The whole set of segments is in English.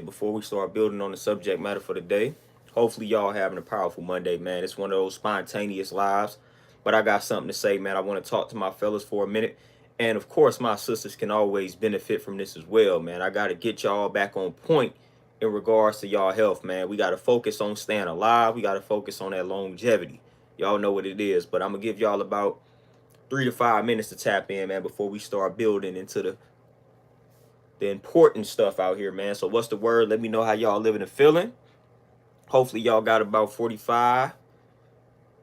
before we start building on the subject matter for the day. Hopefully, y'all having a powerful Monday, man. It's one of those spontaneous lives, but I got something to say, man. I want to talk to my fellas for a minute. And of course, my sisters can always benefit from this as well, man. I got to get y'all back on point in regards to y'all health, man. We got to focus on staying alive. We got to focus on that longevity. Y'all know what it is, but I'm going to give y'all about 3 to 5 minutes to tap in, man, before we start building into the important stuff out here, man. So what's the word? Let me know how y'all living and feeling. Hopefully y'all got about 45,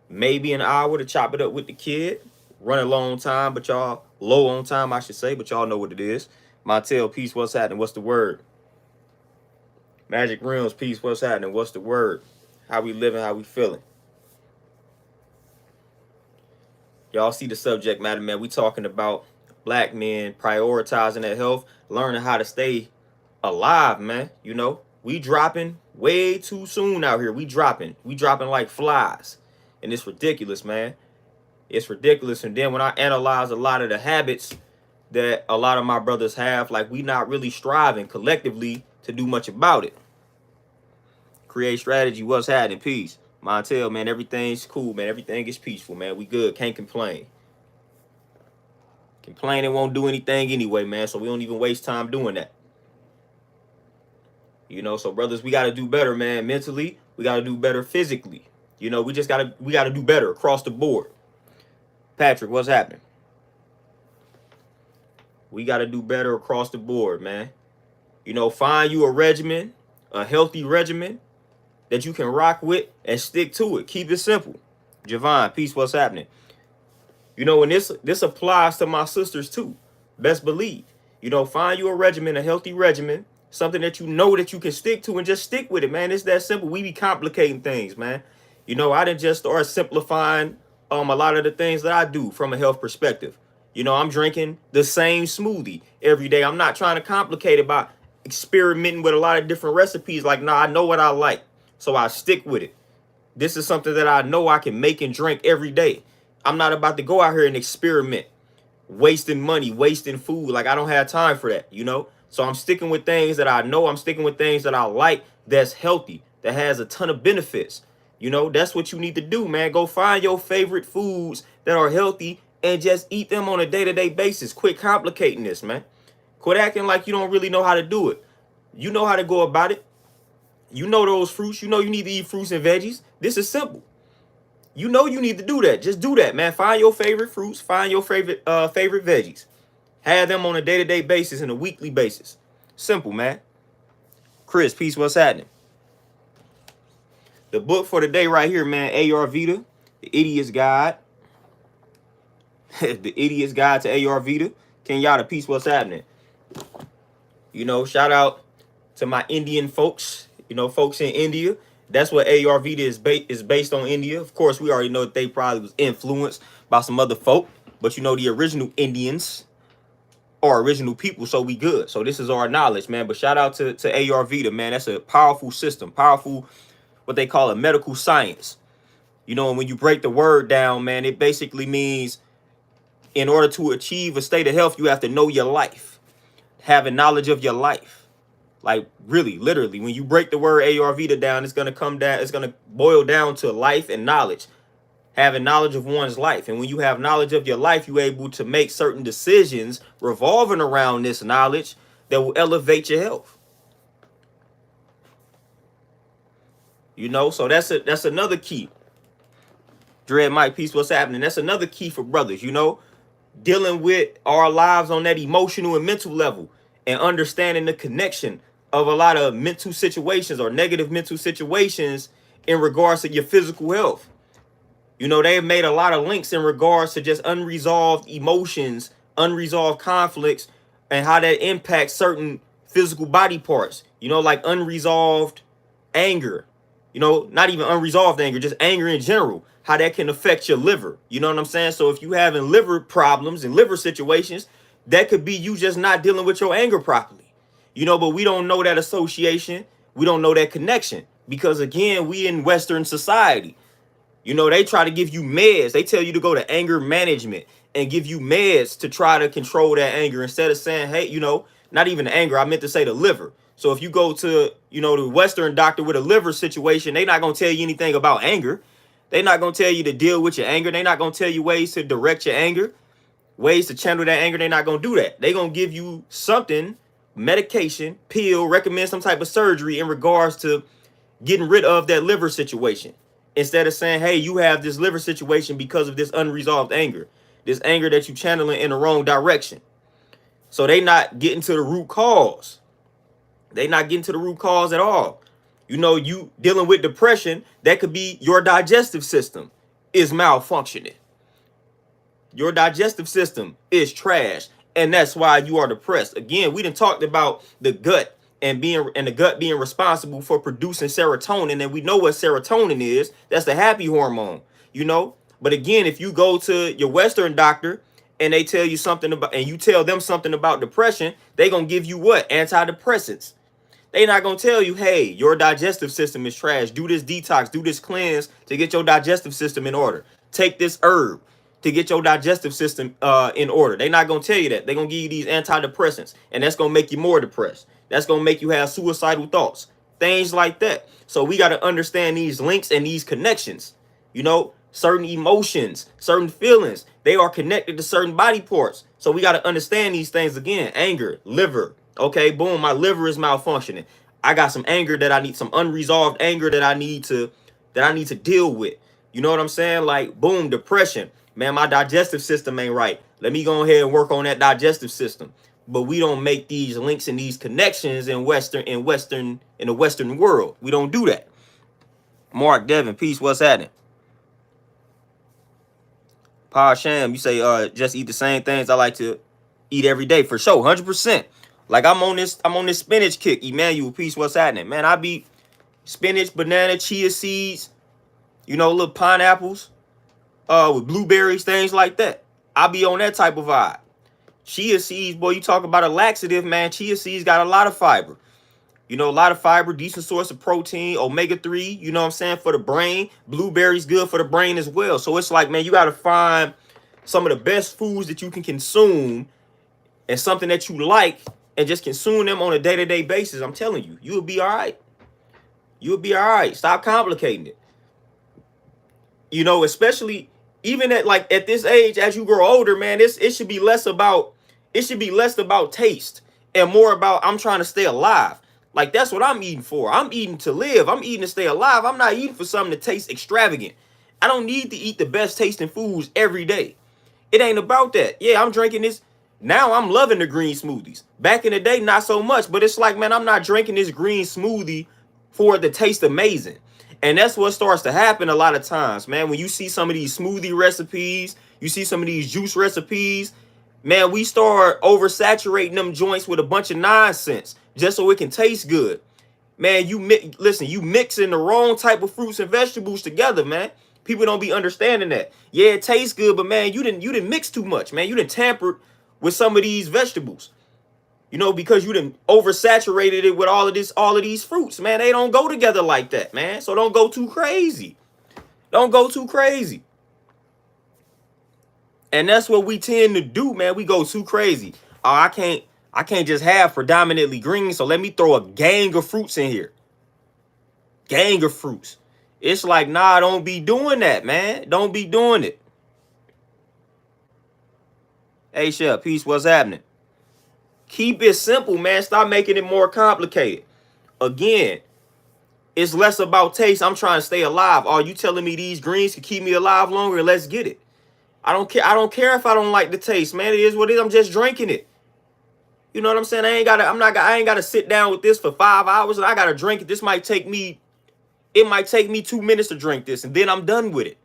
maybe an hour to chop it up with the kid. Running low on time, but y'all low on time, I should say, but y'all know what it is. Montel, peace, what's happening? What's the word? Magic Realms, peace, what's happening? What's the word? How we living, how we feeling? Y'all see the subject matter, man. We talking about black men prioritizing their health, learning how to stay alive, man. You know, we dropping way too soon out here. We dropping like flies. And it's ridiculous, man. It's ridiculous. And then when I analyze a lot of the habits that a lot of my brothers have, like we not really striving collectively to do much about it. Create strategy, what's happening? Peace. Montel, man, everything's cool, man. Everything is peaceful, man. We good. Can't complain. Complaining won't do anything anyway, man. So we don't even waste time doing that. You know, so brothers, we got to do better, man. Mentally, we got to do better physically. You know, we got to do better across the board. Patrick, what's happening? We got to do better across the board, man. You know, find you a regimen, a healthy regimen that you can rock with and stick to it. Keep it simple. Javon, peace, what's happening? You know, and this applies to my sisters too. Best believe. You know, find you a regimen, a healthy regimen, something that you know that you can stick to and just stick with it, man. It's that simple. We be complicating things, man. You know, I didn't just start simplifying a lot of the things that I do from a health perspective. You know, I'm drinking the same smoothie every day. I'm not trying to complicate it by experimenting with a lot of different recipes. Like, nah, I know what I like, so I stick with it. This is something that I know I can make and drink every day. I'm not about to go out here and experiment, wasting money, wasting food. Like, I don't have time for that, you know? So I'm sticking with things that I know. I'm sticking with things that I like, that's healthy, that has a ton of benefits. You know, that's what you need to do, man. Go find your favorite foods that are healthy and just eat them on a day-to-day basis. Quit complicating this, man. Quit acting like you don't really know how to do it. You know how to go about it. You know those fruits. You know you need to eat fruits and veggies. This is simple. You know you need to do that. Just do that, man. Find your favorite fruits. Find your favorite veggies. Have them on a day-to-day basis and a weekly basis. Simple, man. Chris, peace, what's happening? The book for the day right here, man, Ayurveda, The Idiot's Guide. The Idiot's Guide to Ayurveda. Kenyatta, peace, what's happening? You know, shout out to my Indian folks, you know, folks in India. That's what Ayurveda is based on India. Of course, we already know that they probably was influenced by some other folk. But, you know, the original Indians are original people, so we good. So this is our knowledge, man. But shout out to Ayurveda, man. That's a powerful system, powerful, what they call a medical science. You know, and when you break the word down, man, it basically means in order to achieve a state of health, you have to know your life, having knowledge of your life. Like, really, literally, when you break the word Ayurveda down, it's going to come down, it's going to boil down to life and knowledge, having knowledge of one's life. And when you have knowledge of your life, you're able to make certain decisions revolving around this knowledge that will elevate your health. You know, so that's another key. Dread Mike, peace, what's happening? That's another key for brothers, you know, dealing with our lives on that emotional and mental level and understanding the connection of a lot of mental situations or negative mental situations in regards to your physical health. You know, they've made a lot of links in regards to just unresolved emotions, unresolved conflicts, and how that impacts certain physical body parts, you know, like unresolved anger, you know, not even unresolved anger, just anger in general, how that can affect your liver. You know what I'm saying? So if you having liver problems and liver situations, that could be you just not dealing with your anger properly. You know, but we don't know that association. We don't know that connection because, again, we in Western society. You know, they try to give you meds. They tell you to go to anger management and give you meds to try to control that anger instead of saying, hey, you know, not even the anger. I meant to say the liver. So if you go to, the Western doctor with a liver situation, they're not going to tell you anything about anger. They're not going to tell you to deal with your anger. They're not going to tell you ways to direct your anger, ways to channel that anger. They're not going to do that. They're going to give you something, medication, pill, recommend some type of surgery in regards to getting rid of that liver situation. Instead of saying, hey, you have this liver situation because of this unresolved anger, this anger that you channeling in the wrong direction. So they not getting to the root cause. They not getting to the root cause at all. You dealing with depression, that could be your digestive system is malfunctioning. Your digestive system is trash, and that's why you are depressed. Again, we done talked about the gut and the gut being responsible for producing serotonin, and we know what serotonin is. That's the happy hormone, But again, if you go to your Western doctor and they tell you something about, and you tell them something about depression, they gonna give you what? Antidepressants. They not gonna tell you, hey, your digestive system is trash. Do this detox, do this cleanse to get your digestive system in order. Take this herb to get your digestive system in order. They not gonna tell you that. They're gonna give you these antidepressants, and that's gonna make you more depressed. That's gonna make you have suicidal thoughts, things like that. So we gotta understand these links and these connections. Certain emotions, certain feelings, they are connected to certain body parts. So we gotta understand these things again. Anger, liver. Okay, boom, my liver is malfunctioning. I got some anger that I need, some unresolved anger that I need to deal with. You know what I'm saying? Like, boom, depression. Man, my digestive system ain't right. Let me go ahead and work on that digestive system. But we don't make these links and these connections in the Western world. We don't do that. Mark Devin, peace. What's happening? Pa Sham, you say just eat the same things I like to eat every day for sure, 100%. Like I'm on this spinach kick. Emmanuel, peace. What's happening, man? I be spinach, banana, chia seeds, little pineapples, with blueberries, things like that. I be on that type of vibe. Chia seeds, boy, you talk about a laxative, man. Chia seeds got a lot of fiber. A lot of fiber, decent source of protein, omega-3, you know what I'm saying, for the brain. Blueberries good for the brain as well. So it's like, man, you got to find some of the best foods that you can consume and something that you like and just consume them on a day-to-day basis. I'm telling you, you'll be all right. You'll be all right. Stop complicating it. Especially even at this age, as you grow older, man, it should be less about taste and more about I'm trying to stay alive. Like, that's what I'm eating for. I'm eating to live. I'm eating to stay alive. I'm not eating for something that tastes extravagant. I don't need to eat the best tasting foods every day. It ain't about that. Yeah, I'm drinking this. Now I'm loving the green smoothies. Back in the day, not so much. But it's like, man, I'm not drinking this green smoothie for it to taste amazing. And that's what starts to happen a lot of times, man. When you see some of these smoothie recipes, you see some of these juice recipes, man, we start oversaturating them joints with a bunch of nonsense just so it can taste good. Man, you mixing the wrong type of fruits and vegetables together, man. People don't be understanding that. Yeah, it tastes good, but man, you didn't mix too much, man. You didn't tamper with some of these vegetables. Because you didn't oversaturated it with all of these fruits, man. They don't go together like that, man. So don't go too crazy. Don't go too crazy. And that's what we tend to do, man. We go too crazy. Oh, I can't just have predominantly green, so let me throw a gang of fruits in here. Gang of fruits. It's like, nah, don't be doing that, man. Don't be doing it. Hey, Chef, peace, what's happening? Keep it simple, man. Stop making it more complicated. Again, it's less about taste. I'm trying to stay alive. Are you telling me these greens can keep me alive longer? Let's get it. I don't care. I don't care if I don't like the taste, man. It is what it is. I'm just drinking it. You know what I'm saying? I ain't gotta sit down with this for 5 hours and I gotta drink it. It might take me 2 minutes to drink this, and then I'm done with it.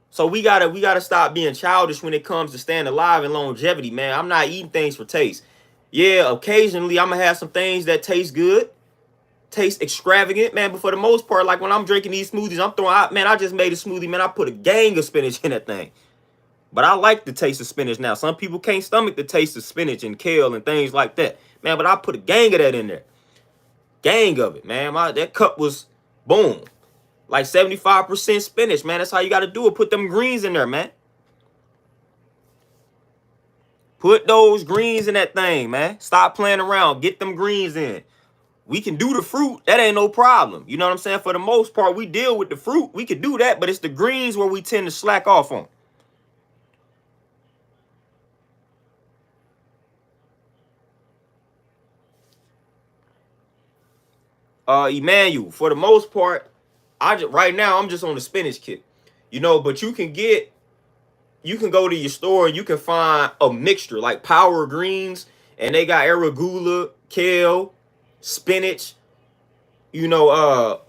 So we gotta stop being childish when it comes to staying alive and longevity, man. I'm not eating things for taste. Yeah, occasionally I'm gonna have some things that taste good, taste extravagant, man. But for the most part, like when I'm drinking these smoothies, I'm throwing out, man, I just made a smoothie, man. I put a gang of spinach in that thing. But I like the taste of spinach now. Some people can't stomach the taste of spinach and kale and things like that, man. But I put a gang of that in there. Gang of it, man. That cup was, boom, like 75% spinach, man. That's how you got to do it. Put them greens in there, man. Put those greens in that thing, man. Stop playing around. Get them greens in. We can do the fruit. That ain't no problem. You know what I'm saying? For the most part, we deal with the fruit. We can do that, but it's the greens where we tend to slack off on. Emmanuel, for the most part, right now I'm just on the spinach kick. You know, but you can go to your store and you can find a mixture like Power Greens, and they got arugula, kale, spinach, you know,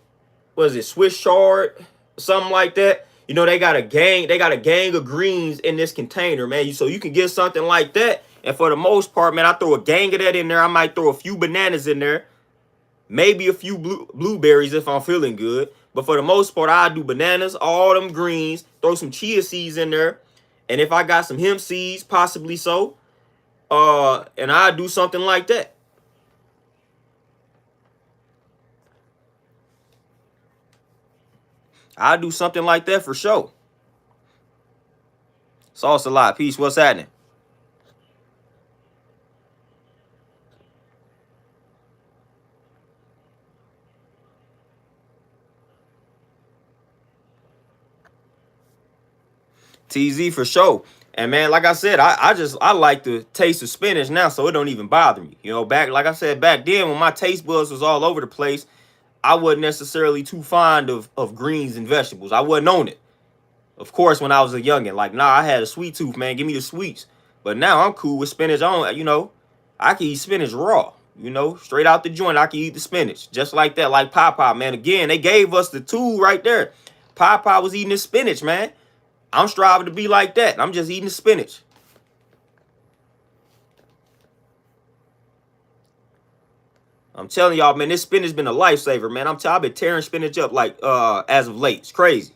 what is it, Swiss chard, something like that. You know, they got a gang of greens in this container, man. So you can get something like that. And for the most part, man, I throw a gang of that in there. I might throw a few bananas in there, maybe a few blueberries if I'm feeling good. But for the most part, I do bananas, all them greens, throw some chia seeds in there. And if I got some hemp seeds, possibly so, and I do something like that. I do something like that for sure. Sauce a lot. Peace. What's happening? TZ for sure. And man, like I said, I like the taste of spinach now, so it don't even bother me. You know, like I said, back then when my taste buds was all over the place, I wasn't necessarily too fond of greens and vegetables. I wasn't on it. Of course, when I was a youngin', like, nah, I had a sweet tooth, man. Give me the sweets. But now I'm cool with spinach on, you know. I can eat spinach raw, you know, straight out the joint. I can eat the spinach just like that, like Popeye, man. Again, they gave us the tool right there. Popeye was eating his spinach, man. I'm striving to be like that. I'm just eating the spinach. I'm telling y'all, man, this spinach been a lifesaver, man. I've been tearing spinach up like as of late. It's crazy.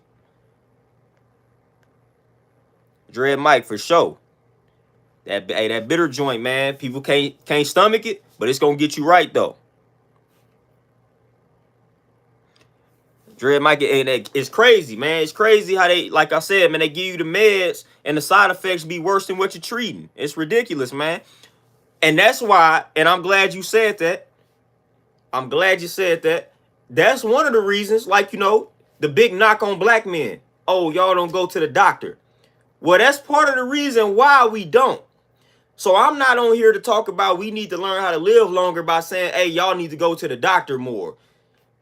Dread Mike for sure. That bitter joint, man. People can't stomach it, but it's gonna get you right though. Dread Mike, and it's crazy, man. It's crazy how they, like I said, man, they give you the meds and the side effects be worse than what you're treating. It's ridiculous, man. And that's why, and I'm glad you said that. I'm glad you said that. That's one of the reasons, like, you know, the big knock on black men. Oh, y'all don't go to the doctor. Well, that's part of the reason why we don't. So I'm not on here to talk about we need to learn how to live longer by saying, hey, y'all need to go to the doctor more.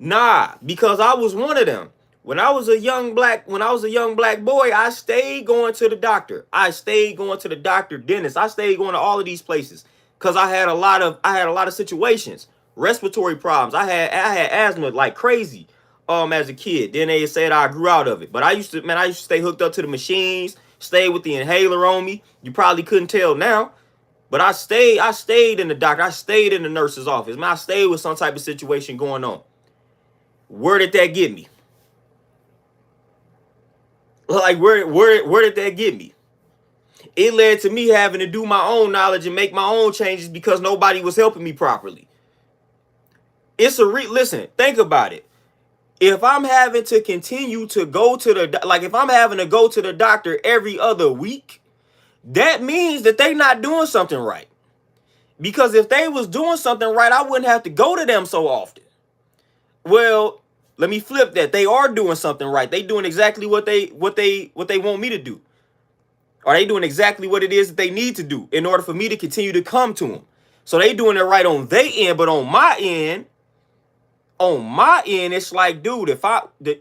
Nah, because I was one of them. When I was a young black boy, I stayed going to the doctor. I stayed going to the doctor, dentist. I stayed going to all of these places because I had a lot of situations, respiratory problems. I had asthma like crazy as a kid. Then they said I grew out of it. But I used to stay hooked up to the machines, stay with the inhaler on me. You probably couldn't tell now. But I stayed in the doctor. I stayed in the nurse's office. Man, I stayed with some type of situation going on. Where did that get me? Like, where did that get me? It led to me having to do my own knowledge and make my own changes because nobody was helping me properly. Listen, think about it. If I'm having to continue to go to if I'm having to go to the doctor every other week, that means that they not doing something right. Because if they was doing something right, I wouldn't have to go to them so often. Well, let me flip that. They are doing something right. They doing exactly what they want me to do. Or they doing exactly what it is that they need to do in order for me to continue to come to them. So they doing it right on their end, but on my end, it's like, dude,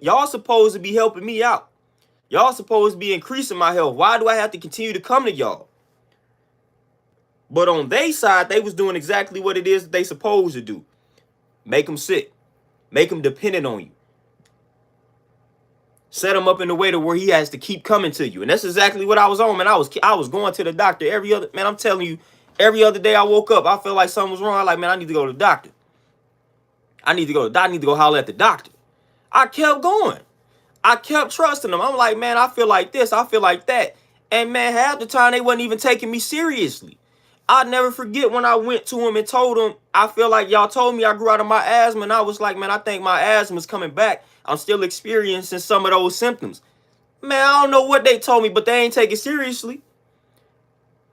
y'all supposed to be helping me out. Y'all supposed to be increasing my health. Why do I have to continue to come to y'all? But on their side, they was doing exactly what it is that they supposed to do. Make them sick. Make them dependent on you. Set him up in a way to where he has to keep coming to you. And that's exactly what I was on, man. I was going to the doctor every other, man, I'm telling you, every other day I woke up, I felt like something was wrong. I like, man, I need to go to the doctor. I need to go holler at the doctor. I kept going. I kept trusting them. I'm like, man, I feel like this. I feel like that. And man, half the time they wasn't even taking me seriously. I'll never forget when I went to him and told him, I feel like y'all told me I grew out of my asthma. And I was like, man, I think my asthma's coming back. I'm still experiencing some of those symptoms. Man, I don't know what they told me, but they ain't take it seriously.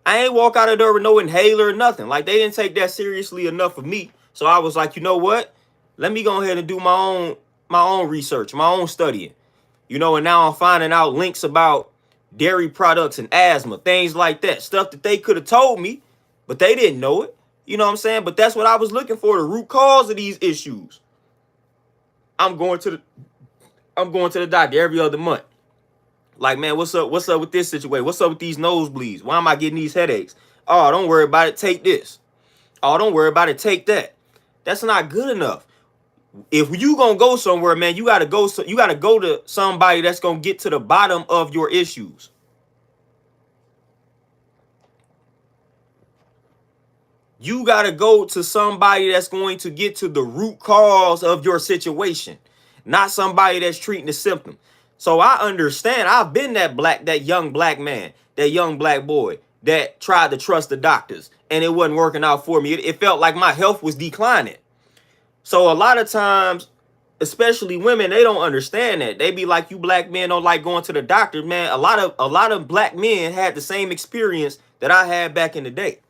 I ain't walk out of there with no inhaler or nothing. Like, they didn't take that seriously enough for me So I was like, you know what? Let me go ahead and do my own research, my own studying. And now I'm finding out links about dairy products and asthma, things like that, stuff that they could have told me, but they didn't know it. You know what I'm saying? But that's what I was looking for, the root cause of these issues. I'm going to the doctor every other month. Like, man, what's up? What's up with this situation? What's up with these nosebleeds? Why am I getting these headaches? Oh, don't worry about it. Take this. Oh, don't worry about it. Take that. That's not good enough. If you gonna go somewhere, man, you gotta go. You gotta go to somebody that's gonna get to the bottom of your issues. You gotta go to somebody that's going to get to the root cause of your situation, not somebody that's treating the symptom. So I understand. I've been that young black man, that young black boy that tried to trust the doctors, and it wasn't working out for me. It felt like my health was declining. So a lot of times, especially women, they don't understand that. They be like, you black men don't like going to the doctor, man. A lot of black men had the same experience that I had back in the day.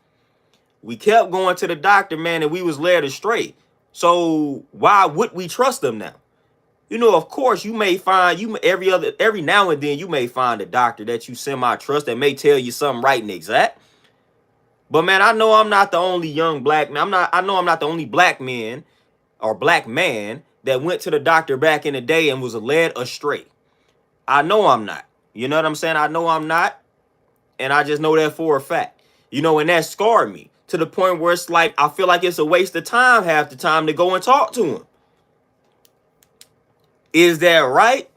We kept going to the doctor, man, and we was led astray. So why would we trust them now? Of course, you may find every now and then you may find a doctor that you semi-trust that may tell you something right and exact. But man, I know I'm not the only young black man. I know I'm not the only black man or black man that went to the doctor back in the day and was led astray. I know I'm not. You know what I'm saying? I know I'm not. And I just know that for a fact. And that scarred me to the point where it's like, I feel like it's a waste of time half the time to go and talk to him. Is that right?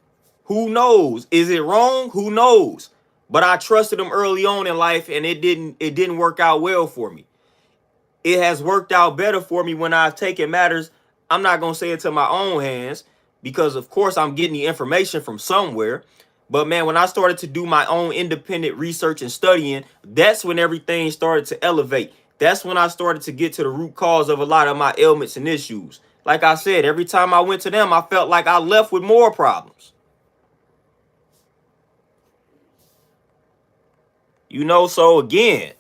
Who knows? Is it wrong? Who knows? But I trusted him early on in life, and it didn't work out well for me. It has worked out better for me when I've taken matters. I'm not going to say it to my own hands because, of course, I'm getting the information from somewhere. But, man, when I started to do my own independent research and studying, that's when everything started to elevate. That's when I started to get to the root cause of a lot of my ailments and issues. Like I said, every time I went to them, I felt like I left with more problems. So again,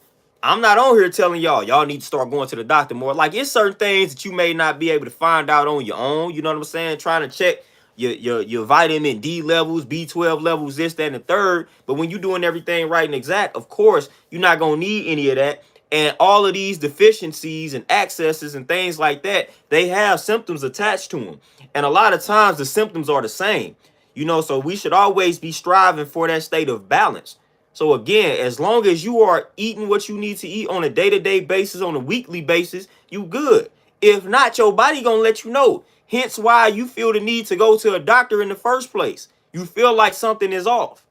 I'm not on here telling y'all need to start going to the doctor more. Like, it's certain things that you may not be able to find out on your own. You know what I'm saying? Trying to check your vitamin D levels, B12 levels, this, that, and the third. But when you're doing everything right and exact, of course, you're not going to need any of that. And all of these deficiencies and accesses and things like that, they have symptoms attached to them. And a lot of times the symptoms are the same. So we should always be striving for that state of balance. So again, as long as you are eating what you need to eat on a day-to-day basis, on a weekly basis, you good. If not, your body gonna let you know. Hence why you feel the need to go to a doctor in the first place. You feel like something is off.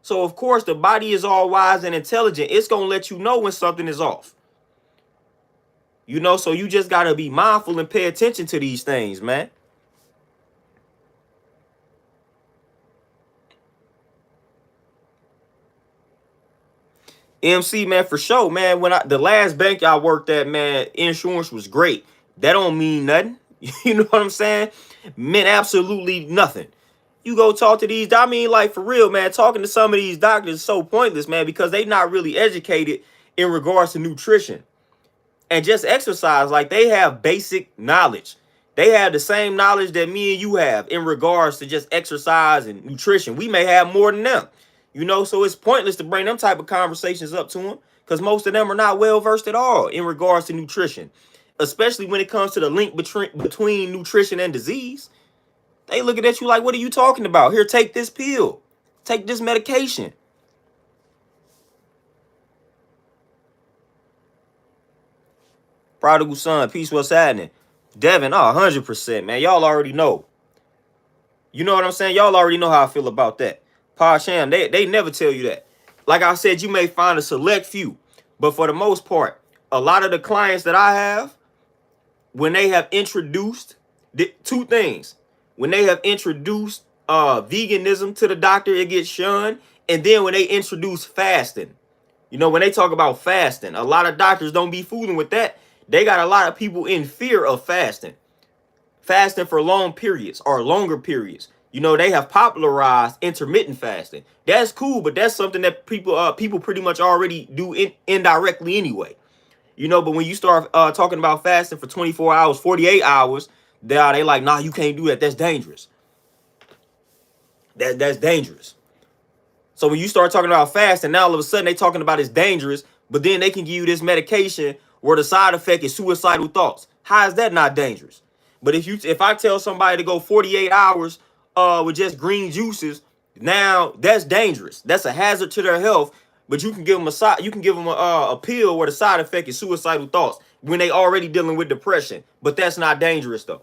So, of course, the body is all wise and intelligent. It's going to let you know when something is off. So you just got to be mindful and pay attention to these things, man. MC, man, for sure, man. The last bank I worked at, man, insurance was great. That don't mean nothing. You know what I'm saying? Meant absolutely nothing. You go talk to these, like, for real, man, talking to some of these doctors is so pointless, man, because they not really educated in regards to nutrition and just exercise. Like, they have basic knowledge. They have the same knowledge that me and you have in regards to just exercise and nutrition. We may have more than them, so it's pointless to bring them type of conversations up to them because most of them are not well versed at all in regards to nutrition, especially when it comes to the link between nutrition and disease. They looking at you like, what are you talking about? Here, take this pill. Take this medication. Prodigal son, peace, what's happening? Devin, 100%, man. Y'all already know. You know what I'm saying? Y'all already know how I feel about that. Pa Sham, they never tell you that. Like I said, you may find a select few. But for the most part, a lot of the clients that I have, when they have introduced two things, when they have introduced veganism to the doctor, it gets shunned. And then when they introduce fasting, when they talk about fasting, a lot of doctors don't be fooling with that. They got a lot of people in fear of fasting for long periods or longer periods. They have popularized intermittent fasting. That's cool, but that's something that people pretty much already do indirectly anyway. You know, but when you start talking about fasting for 24 hours, 48 hours, they like, nah, you can't do that. That's dangerous. That's dangerous. So when you start talking about fasting, now all of a sudden they talking about it's dangerous, but then they can give you this medication where the side effect is suicidal thoughts. How is that not dangerous? But if I tell somebody to go 48 hours with just green juices, now that's dangerous. That's a hazard to their health. But you can give them a pill where the side effect is suicidal thoughts when they already dealing with depression. But that's not dangerous though.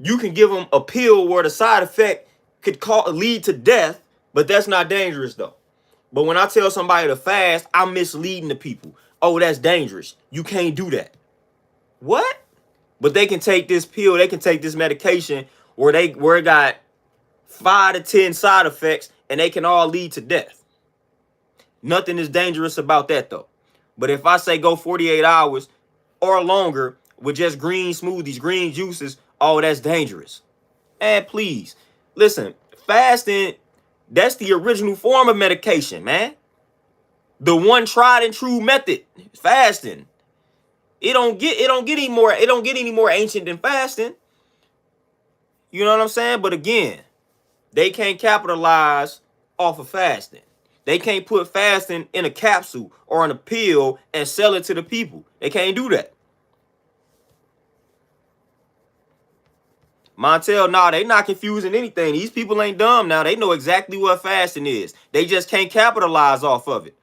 You can give them a pill where the side effect could lead to death, but that's not dangerous though. But when I tell somebody to fast, I'm misleading the people. Oh, that's dangerous. You can't do that. What? But they can take this pill, they can take this medication where it got 5 to 10 side effects and they can all lead to death. Nothing is dangerous about that though. But if I say go 48 hours or longer with just green smoothies, green juices, oh, that's dangerous. And please, listen, fasting, that's the original form of medication, man. The one tried and true method, fasting. It don't get any more ancient than fasting. You know what I'm saying? But again, they can't capitalize off of fasting. They can't put fasting in a capsule or in a pill and sell it to the people. They can't do that. Montel, nah, they not confusing anything. These people ain't dumb now. They know exactly what fasting is. They just can't capitalize off of it.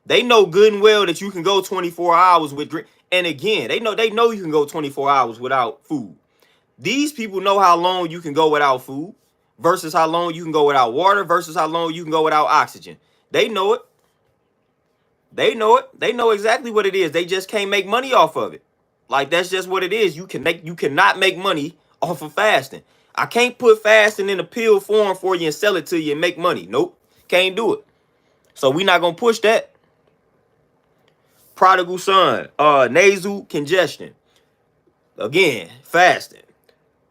They know good and well that you can go 24 hours with drink. And again, they know you can go 24 hours without food. These people know how long you can go without food versus how long you can go without water versus how long you can go without oxygen. They know it. They know it. They know exactly what it is. They just can't make money off of it. Like, that's just what it is. You cannot make money off of fasting. I can't put fasting in a pill form for you and sell it to you and make money. Nope. Can't do it. So we're not going to push that. Prodigal son, nasal congestion. Again, fasting.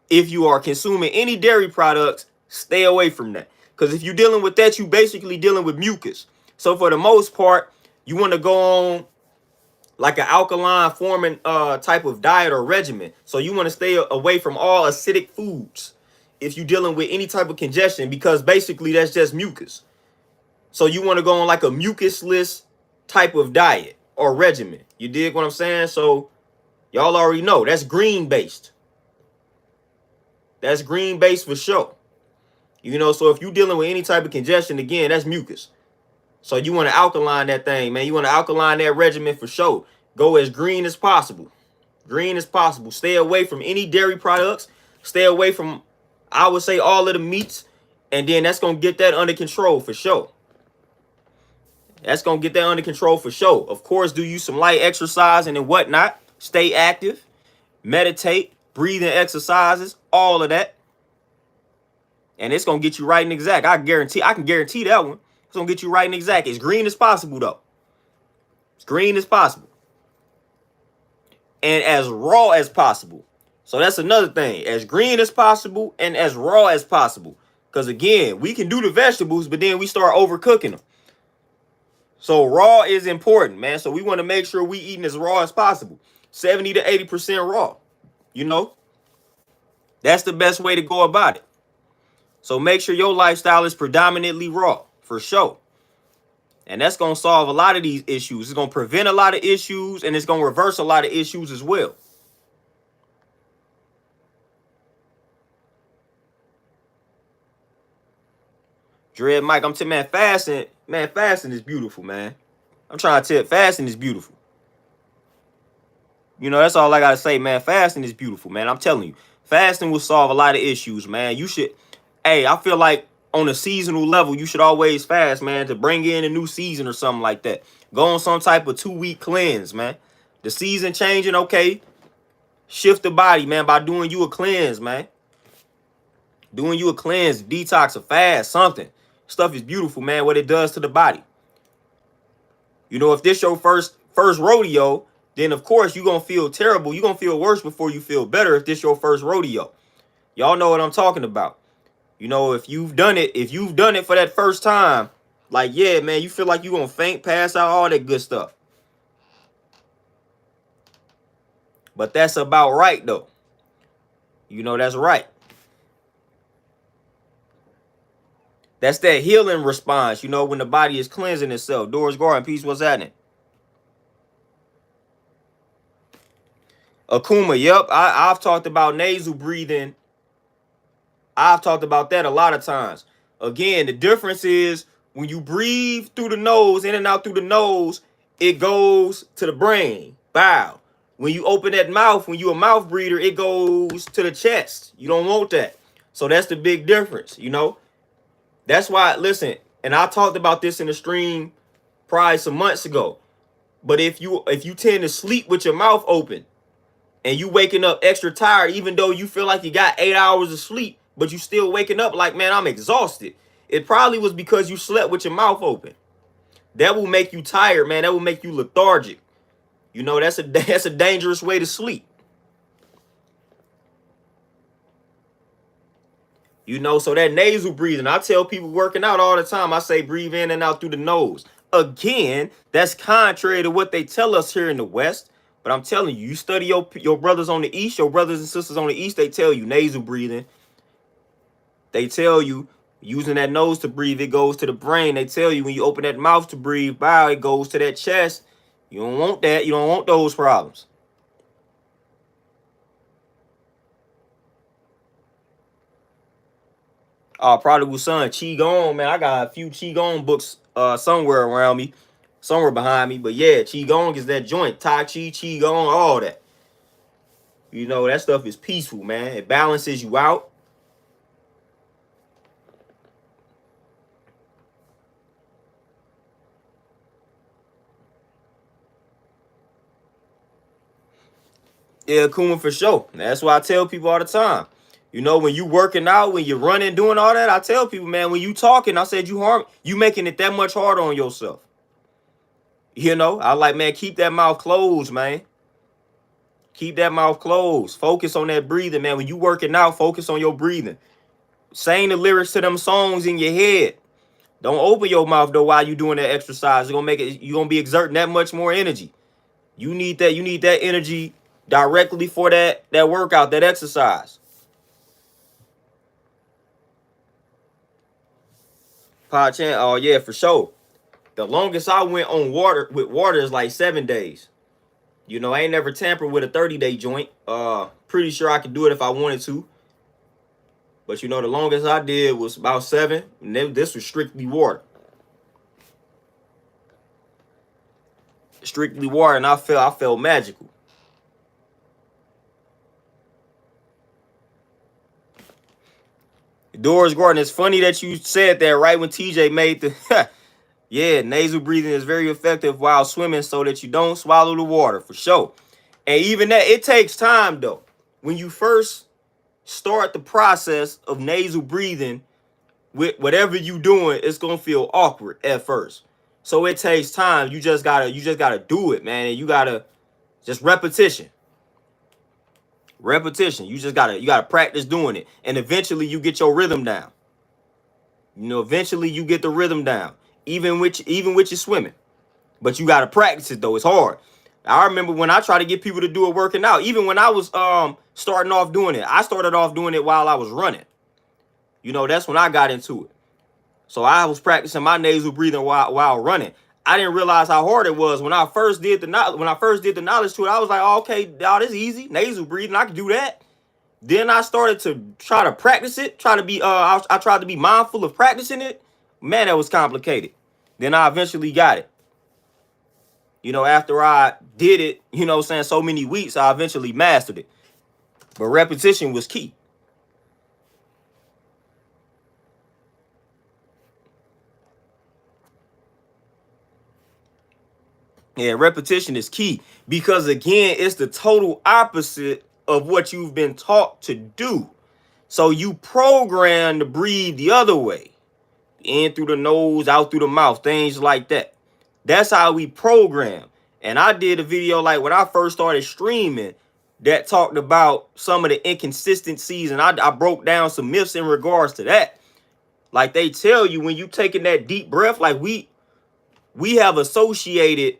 If you are consuming any dairy products, stay away from that. Because if you're dealing with that, you basically dealing with mucus. So for the most part, you want to go on like an alkaline forming type of diet or regimen. So you want to stay away from all acidic foods if you're dealing with any type of congestion, because basically that's just mucus. So you want to go on like a mucusless type of diet or regimen. You dig what I'm saying? So y'all already know that's green based. That's green based for sure. You know, so if you're dealing with any type of congestion, again, that's mucus. So you want to alkaline that thing, man. You want to alkaline that regimen for sure. Go as green as possible. Green as possible. Stay away from any dairy products. Stay away from, I would say, all of the meats. And then that's going to get that under control for sure. That's going to get that under control for sure. Of course, do you some light exercising and whatnot. Stay active. Meditate. Breathing exercises. All of that. And it's going to get you right and exact. I can guarantee that one. It's going to get you right and exact. As green as possible, though. As green as possible. And as raw as possible. So that's another thing. As green as possible and as raw as possible. Because, again, we can do the vegetables, but then we start overcooking them. So raw is important, man. So we want to make sure we eating as raw as possible. 70 to 80% raw. You know? That's the best way to go about it. So make sure your lifestyle is predominantly raw, for sure. And that's going to solve a lot of these issues. It's going to prevent a lot of issues, and it's going to reverse a lot of issues as well. Dread Mike, I'm telling man, fasting is beautiful, man. I'm trying to tell you, fasting is beautiful. You know, that's all I got to say, man. Fasting is beautiful, man. I'm telling you, fasting will solve a lot of issues, man. You should, hey, I feel like on a seasonal level, you should always fast, man, to bring in a new season or something like that. Go on some type of 2-week cleanse, man. The season changing, okay. Shift the body, man, by doing you a cleanse, man. Doing you a cleanse, detox, a fast, something. Stuff is beautiful, man, what it does to the body. You know, if this your first rodeo, then of course you're going to feel terrible. You're going to feel worse before you feel better if this your first rodeo. Y'all know what I'm talking about. You know, if you've done it for that first time, like, yeah, man, you feel like you're going to faint, pass out, all that good stuff. But that's about right, though. You know, that's right. That's that healing response, you know, when the body is cleansing itself. Doris Garden, peace, what's happening? Akuma, yep. I've talked about nasal breathing. I've talked about that a lot of times. Again, the difference is when you breathe through the nose, in and out through the nose, it goes to the brain. Bow. When you open that mouth, when you're a mouth breather, it goes to the chest. You don't want that. So that's the big difference, you know? That's why, listen, and I talked about this in the stream probably some months ago. But if you tend to sleep with your mouth open and you waking up extra tired, even though you feel like you got 8 hours of sleep, but you still waking up like, man, I'm exhausted. It probably was because you slept with your mouth open. That will make you tired, man. That will make you lethargic. You know, that's a dangerous way to sleep. You know, so that nasal breathing, I tell people working out all the time, I say breathe in and out through the nose. Again, that's contrary to what they tell us here in the West. But I'm telling you, you study your brothers on the East, your brothers and sisters on the East, they tell you nasal breathing. They tell you using that nose to breathe, it goes to the brain. They tell you when you open that mouth to breathe, bow, it goes to that chest. You don't want that. You don't want those problems. Prodigal Son, Qigong, man. I got a few Qigong books somewhere around me, somewhere behind me. But yeah, Qigong is that joint. Tai Chi, Qigong, all that. You know, that stuff is peaceful, man. It balances you out. Yeah, Kuma, for sure. That's why I tell people all the time. You know, when you working out, when you're running, doing all that, I tell people, man, when you talking, I said you making it that much harder on yourself. You know, I like, man, keep that mouth closed, man. Keep that mouth closed. Focus on that breathing, man. When you working out, focus on your breathing. Saying the lyrics to them songs in your head. Don't open your mouth though while you doing that exercise. It's gonna make it. You're gonna be exerting that much more energy. You need that. You need that energy directly for that workout, that exercise. Pod Chan, oh yeah, for sure. The longest I went on water is like 7 days. You know, I ain't never tampered with a 30-day joint. Pretty sure I could do it if I wanted to. But you know, the longest I did was about 7. And this was strictly water. Strictly water, and I felt magical. Doris Gordon, it's funny that you said that right when TJ made the yeah, nasal breathing is very effective while swimming so that you don't swallow the water, for sure. And even that, it takes time though. When you first start the process of nasal breathing, with whatever you doing, it's gonna feel awkward at first. So it takes time. You just gotta do it, man. And you gotta just repetition. Repetition. You gotta practice doing it. And eventually you get your rhythm down. You know, eventually you get the rhythm down. Even with your swimming. But you gotta practice it though. It's hard. I remember when I try to get people to do it working out, even when I was starting off doing it, I started off doing it while I was running. You know, that's when I got into it. So I was practicing my nasal breathing while running. I didn't realize how hard it was when I first did the knowledge to it. I was like, oh, okay, y'all, this is easy. Nasal breathing, I can do that. Then I started to try to practice it. I tried to be mindful of practicing it. Man, that was complicated. Then I eventually got it. You know, after I did it, you know what I'm saying, so many weeks, I eventually mastered it. But repetition was key. Yeah, repetition is key because, again, it's the total opposite of what you've been taught to do. So you program to breathe the other way. In through the nose, out through the mouth, things like that. That's how we program. And I did a video like when I first started streaming that talked about some of the inconsistencies, and I broke down some myths in regards to that. Like they tell you when you taking that deep breath, like we have associated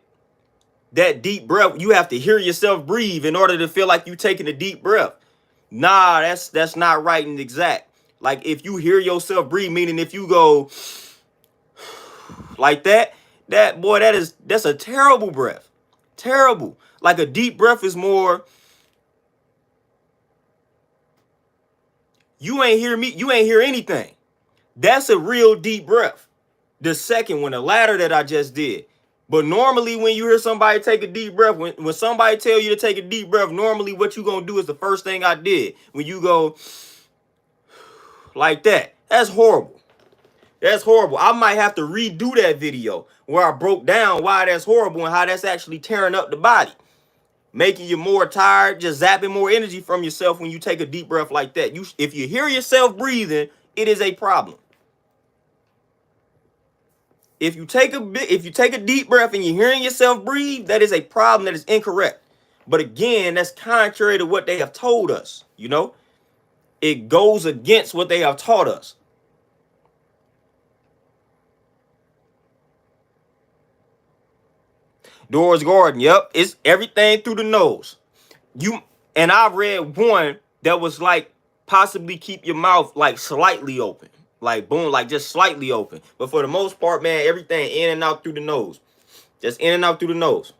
that deep breath, you have to hear yourself breathe in order to feel like you taking a deep breath. Nah, that's not right and exact. Like if you hear yourself breathe, meaning if you go like that, that's a terrible breath. Terrible. Like a deep breath is more, you ain't hear me, you ain't hear anything. That's a real deep breath. The second one, the latter that I just did. But normally when you hear somebody take a deep breath, when somebody tell you to take a deep breath, normally what you gonna do is the first thing I did. When you go like that, that's horrible. That's horrible. I might have to redo that video where I broke down why that's horrible and how that's actually tearing up the body, making you more tired, just zapping more energy from yourself when you take a deep breath like that. If you hear yourself breathing, it is a problem. If you take a deep breath and you're hearing yourself breathe, that is a problem. That is incorrect. But again, that's contrary to what they have told us. You know, it goes against what they have taught us. Doors Garden, yep, it's everything through the nose. And I read one that was like possibly keep your mouth like slightly open. Like boom, like just slightly open. But for the most part, man, everything in and out through the nose. Just in and out through the nose.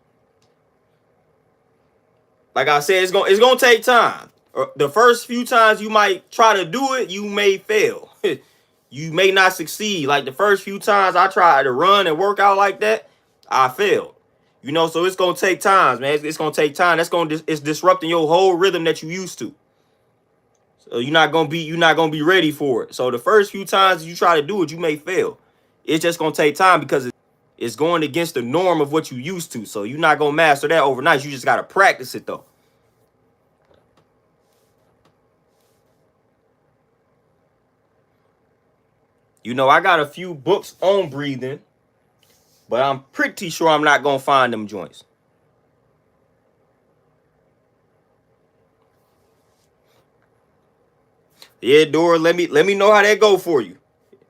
Like I said, it's gonna take time. The first few times you might try to do it, you may fail. You may not succeed. Like the first few times I tried to run and work out like that, I failed. You know, so it's gonna take time, man. It's gonna take time. It's disrupting your whole rhythm that you used to. So you're not gonna be ready for it. So the first few times you try to do it, you may fail. It's just gonna take time because it's going against the norm of what you used to. So you're not gonna master that overnight. You just gotta practice it though. You know, I got a few books on breathing, but I'm pretty sure I'm not gonna find them joints. Yeah, Dora, let me know how that go for you.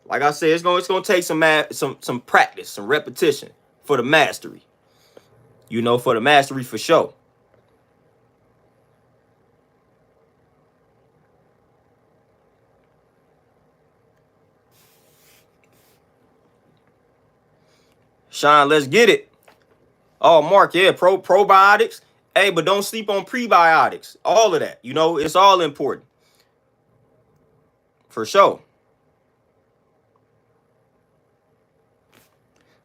Like I said, it's gonna take some practice, some repetition for the mastery. You know, for the mastery for sure. Sean, let's get it. Oh, Mark, yeah, probiotics. Hey, but don't sleep on prebiotics. All of that, you know, it's all important. For sure.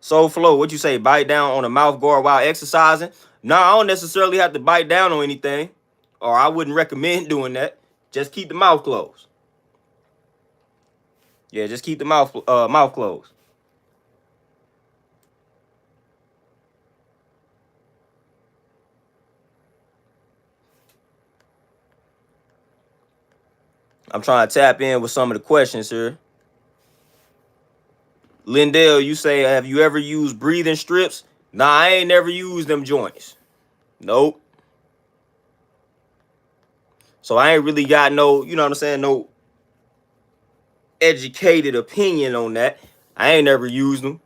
Soul Flow, what you say? Bite down on a mouth guard while exercising? No, I don't necessarily have to bite down on anything, or I wouldn't recommend doing that. Just keep the mouth closed. Yeah, just keep the mouth closed. I'm trying to tap in with some of the questions here. Lindell, you say, have you ever used breathing strips? Nah, I ain't never used them joints. Nope. So I ain't really got no, you know what I'm saying, no educated opinion on that. I ain't never used them.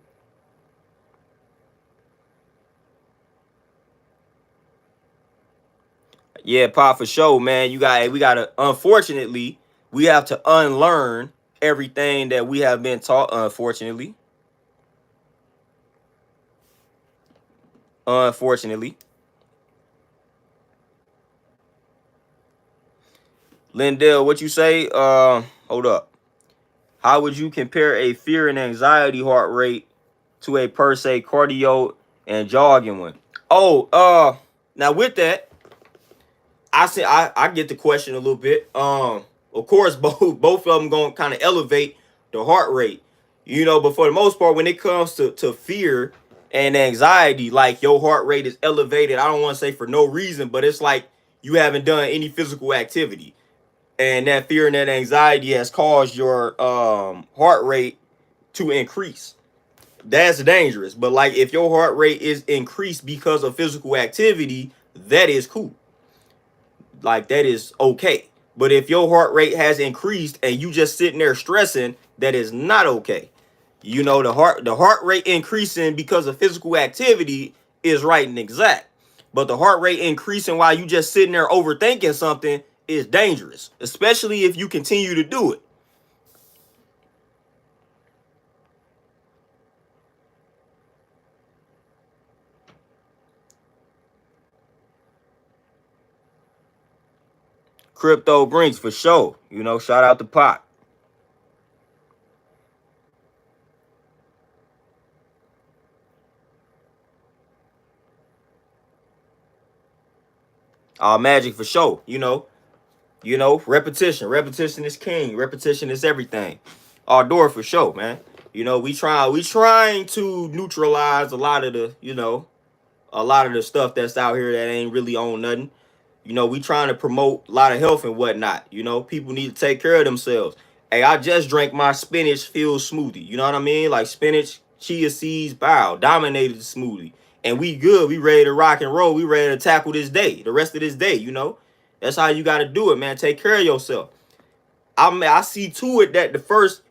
Yeah, Pop, for sure, man. We gotta, unfortunately, we have to unlearn everything that we have been taught, unfortunately. Unfortunately. Lindell, what you say? Hold up. How would you compare a fear and anxiety heart rate to a per se cardio and jogging one? Oh, now with that, I get the question a little bit. Of course, both of them gonna kind of elevate the heart rate, you know. But for the most part, when it comes to fear and anxiety, like your heart rate is elevated. I don't want to say for no reason, but it's like you haven't done any physical activity, and that fear and that anxiety has caused your heart rate to increase. That's dangerous. But like if your heart rate is increased because of physical activity, that is cool. Like that is okay. But if your heart rate has increased and you just sitting there stressing, that is not okay. You know, the heart rate increasing because of physical activity is right and exact. But the heart rate increasing while you just sitting there overthinking something is dangerous, especially if you continue to do it. Crypto Brinks for sure. You know, shout out to Pot. Magic for sure. Repetition. Repetition is king. Repetition is everything. Door for sure, man. We trying to neutralize a lot of the stuff that's out here that ain't really on nothing. We trying to promote a lot of health and whatnot. People need to take care of themselves. Hey, I just drank my spinach filled smoothie. You know what I mean? Like spinach, chia seeds, dominated the smoothie. And we good. We ready to rock and roll. We ready to tackle this day, the rest of this day, That's how you got to do it, man. Take care of yourself. I see to it that the first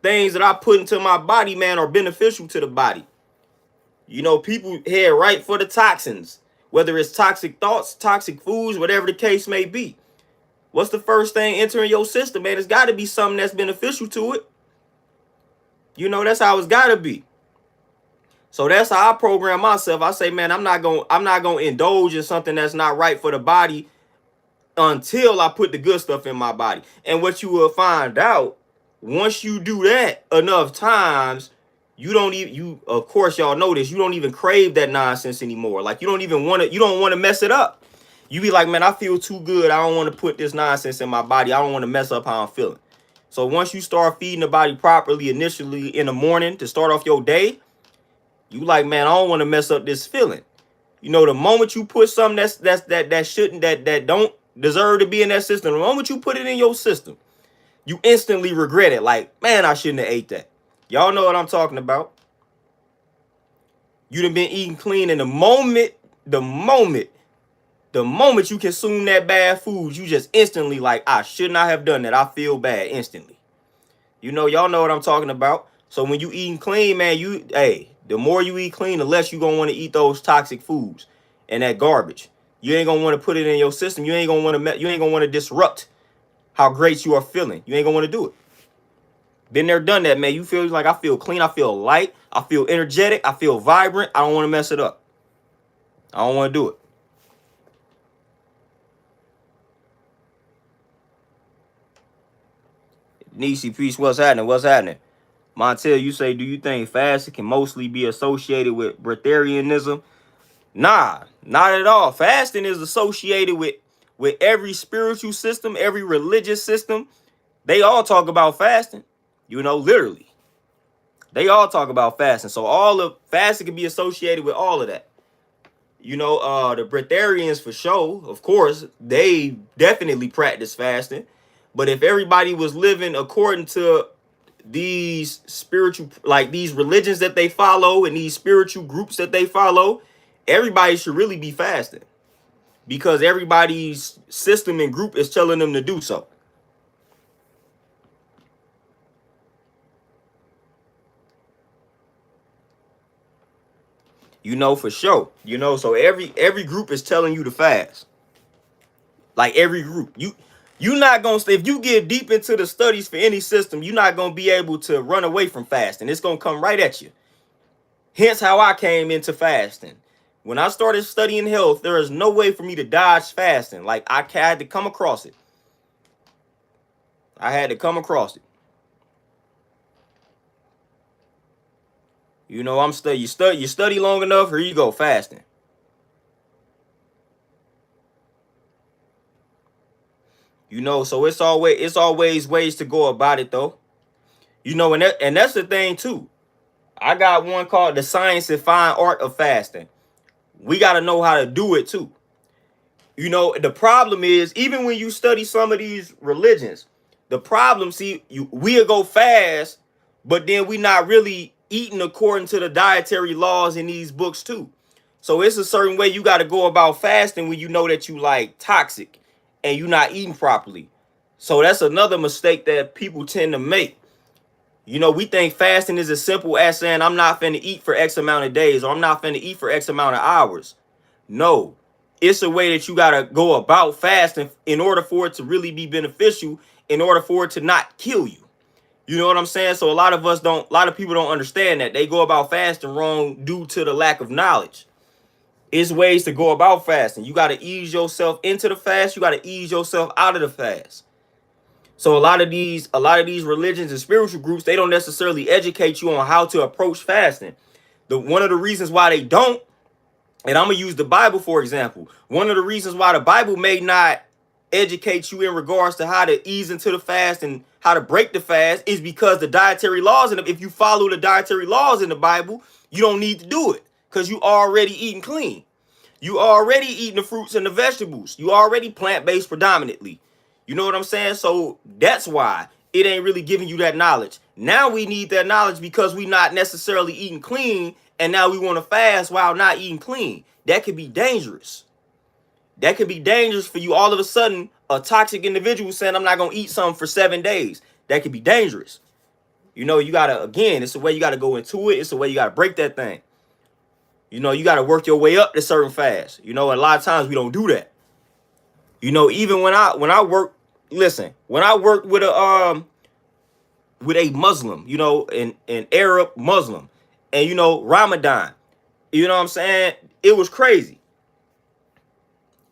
things that I put into my body, man, are beneficial to the body. People head right for the toxins, whether it's toxic thoughts, toxic foods, whatever the case may be. What's the first thing entering your system, man? It's got to be something that's beneficial to it. That's how it's got to be. So that's how I program myself. I say, man, I'm not gonna indulge in something that's not right for the body until I put the good stuff in my body. And what you will find out, once you do that enough times, of course y'all know this, you don't even crave that nonsense anymore. Like you don't want to mess it up. You be like, man, I feel too good. I don't want to put this nonsense in my body. I don't want to mess up how I'm feeling. So once you start feeding the body properly initially in the morning to start off your day, you like, man, I don't want to mess up this feeling. The moment you put something that don't deserve to be in that system, the moment you put it in your system, you instantly regret it. Like, man, I shouldn't have ate that. Y'all know what I'm talking about. You done been eating clean, and the moment you consume that bad food, you just instantly like, I should not have done that. I feel bad instantly. Y'all know what I'm talking about. So when you eating clean, man, the more you eat clean, the less you gonna want to eat those toxic foods and that garbage. You ain't gonna want to put it in your system. You ain't gonna want to disrupt how great you are feeling. You ain't gonna want to do it. Been there, done that, man. You feel like I feel clean, I feel light, I feel energetic, I feel vibrant. I don't want to mess it up. I don't want to do it. Nisi, peace. What's happening? Montel, you say, do you think fasting can mostly be associated with breatharianism? Nah, not at all. Fasting is associated with every spiritual system, every religious system. They all talk about fasting, literally. They all talk about fasting. So all of fasting can be associated with all of that. The breatharians for sure, of course, they definitely practice fasting. But if everybody was living according to these spiritual, like these religions that they follow and these spiritual groups that they follow, everybody should really be fasting because everybody's system and group is telling them to do so. For sure. So every group is telling you to fast. Like every group. You're not going to, if you get deep into the studies for any system, you're not going to be able to run away from fasting. It's going to come right at you. Hence how I came into fasting. When I started studying health, there is no way for me to dodge fasting. Like I had to come across it. You study long enough, here you go, fasting. So it's always ways to go about it though. And that's the thing too. I got one called The Science and Fine Art of Fasting. We got to know how to do it too. The problem is, even when you study some of these religions, the problem, we'll go fast, but then we not really eating according to the dietary laws in these books too. So it's a certain way you got to go about fasting when you know that you like toxic and you're not eating properly. So that's another mistake that people tend to make. You know, we think fasting is as simple as saying I'm not finna eat for X amount of days or I'm not finna eat for X amount of hours. No, it's a way that you gotta go about fasting in order for it to really be beneficial, in order for it to not kill you. You know what I'm saying? So a lot of us don't, a lot of people don't understand that. They go about fasting wrong due to the lack of knowledge. It's ways to go about fasting. You got to ease yourself into the fast. You got to ease yourself out of the fast. So a lot of these religions and spiritual groups, they don't necessarily educate you on how to approach fasting. One of the reasons why they don't, and I'm gonna use the Bible for example. One of the reasons why the Bible may not educate you in regards to how to ease into the fast and how to break the fast is because the dietary laws, and if you follow the dietary laws in the Bible, you don't need to do it because you already eating clean. You already eating the fruits and the vegetables. You already plant-based predominantly. You know what I'm saying? So that's why it ain't really giving you that knowledge. Now we need that knowledge because we not necessarily eating clean, and now we want to fast while not eating clean. That could be dangerous. That could be dangerous for you. All of a sudden, a toxic individual saying, I'm not going to eat something for 7 days. That could be dangerous. You know, you got to, again, it's the way you got to go into it. It's the way you got to break that thing. You know, you got to work your way up to certain fast. You know, a lot of times we don't do that. You know, even when I work, listen, when I worked with a Muslim, you know, an Arab Muslim, and you know, Ramadan, you know what I'm saying? It was crazy.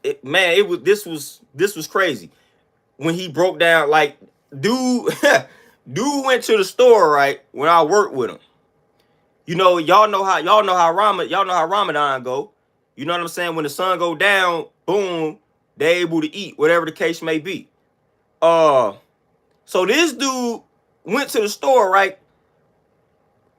This was crazy. When he broke down, like, dude, dude went to the store, right? When I worked with him. You know, y'all know how Ramadan go. You know what I'm saying? When the sun go down, boom, they able to eat, whatever the case may be. So this dude went to the store, right?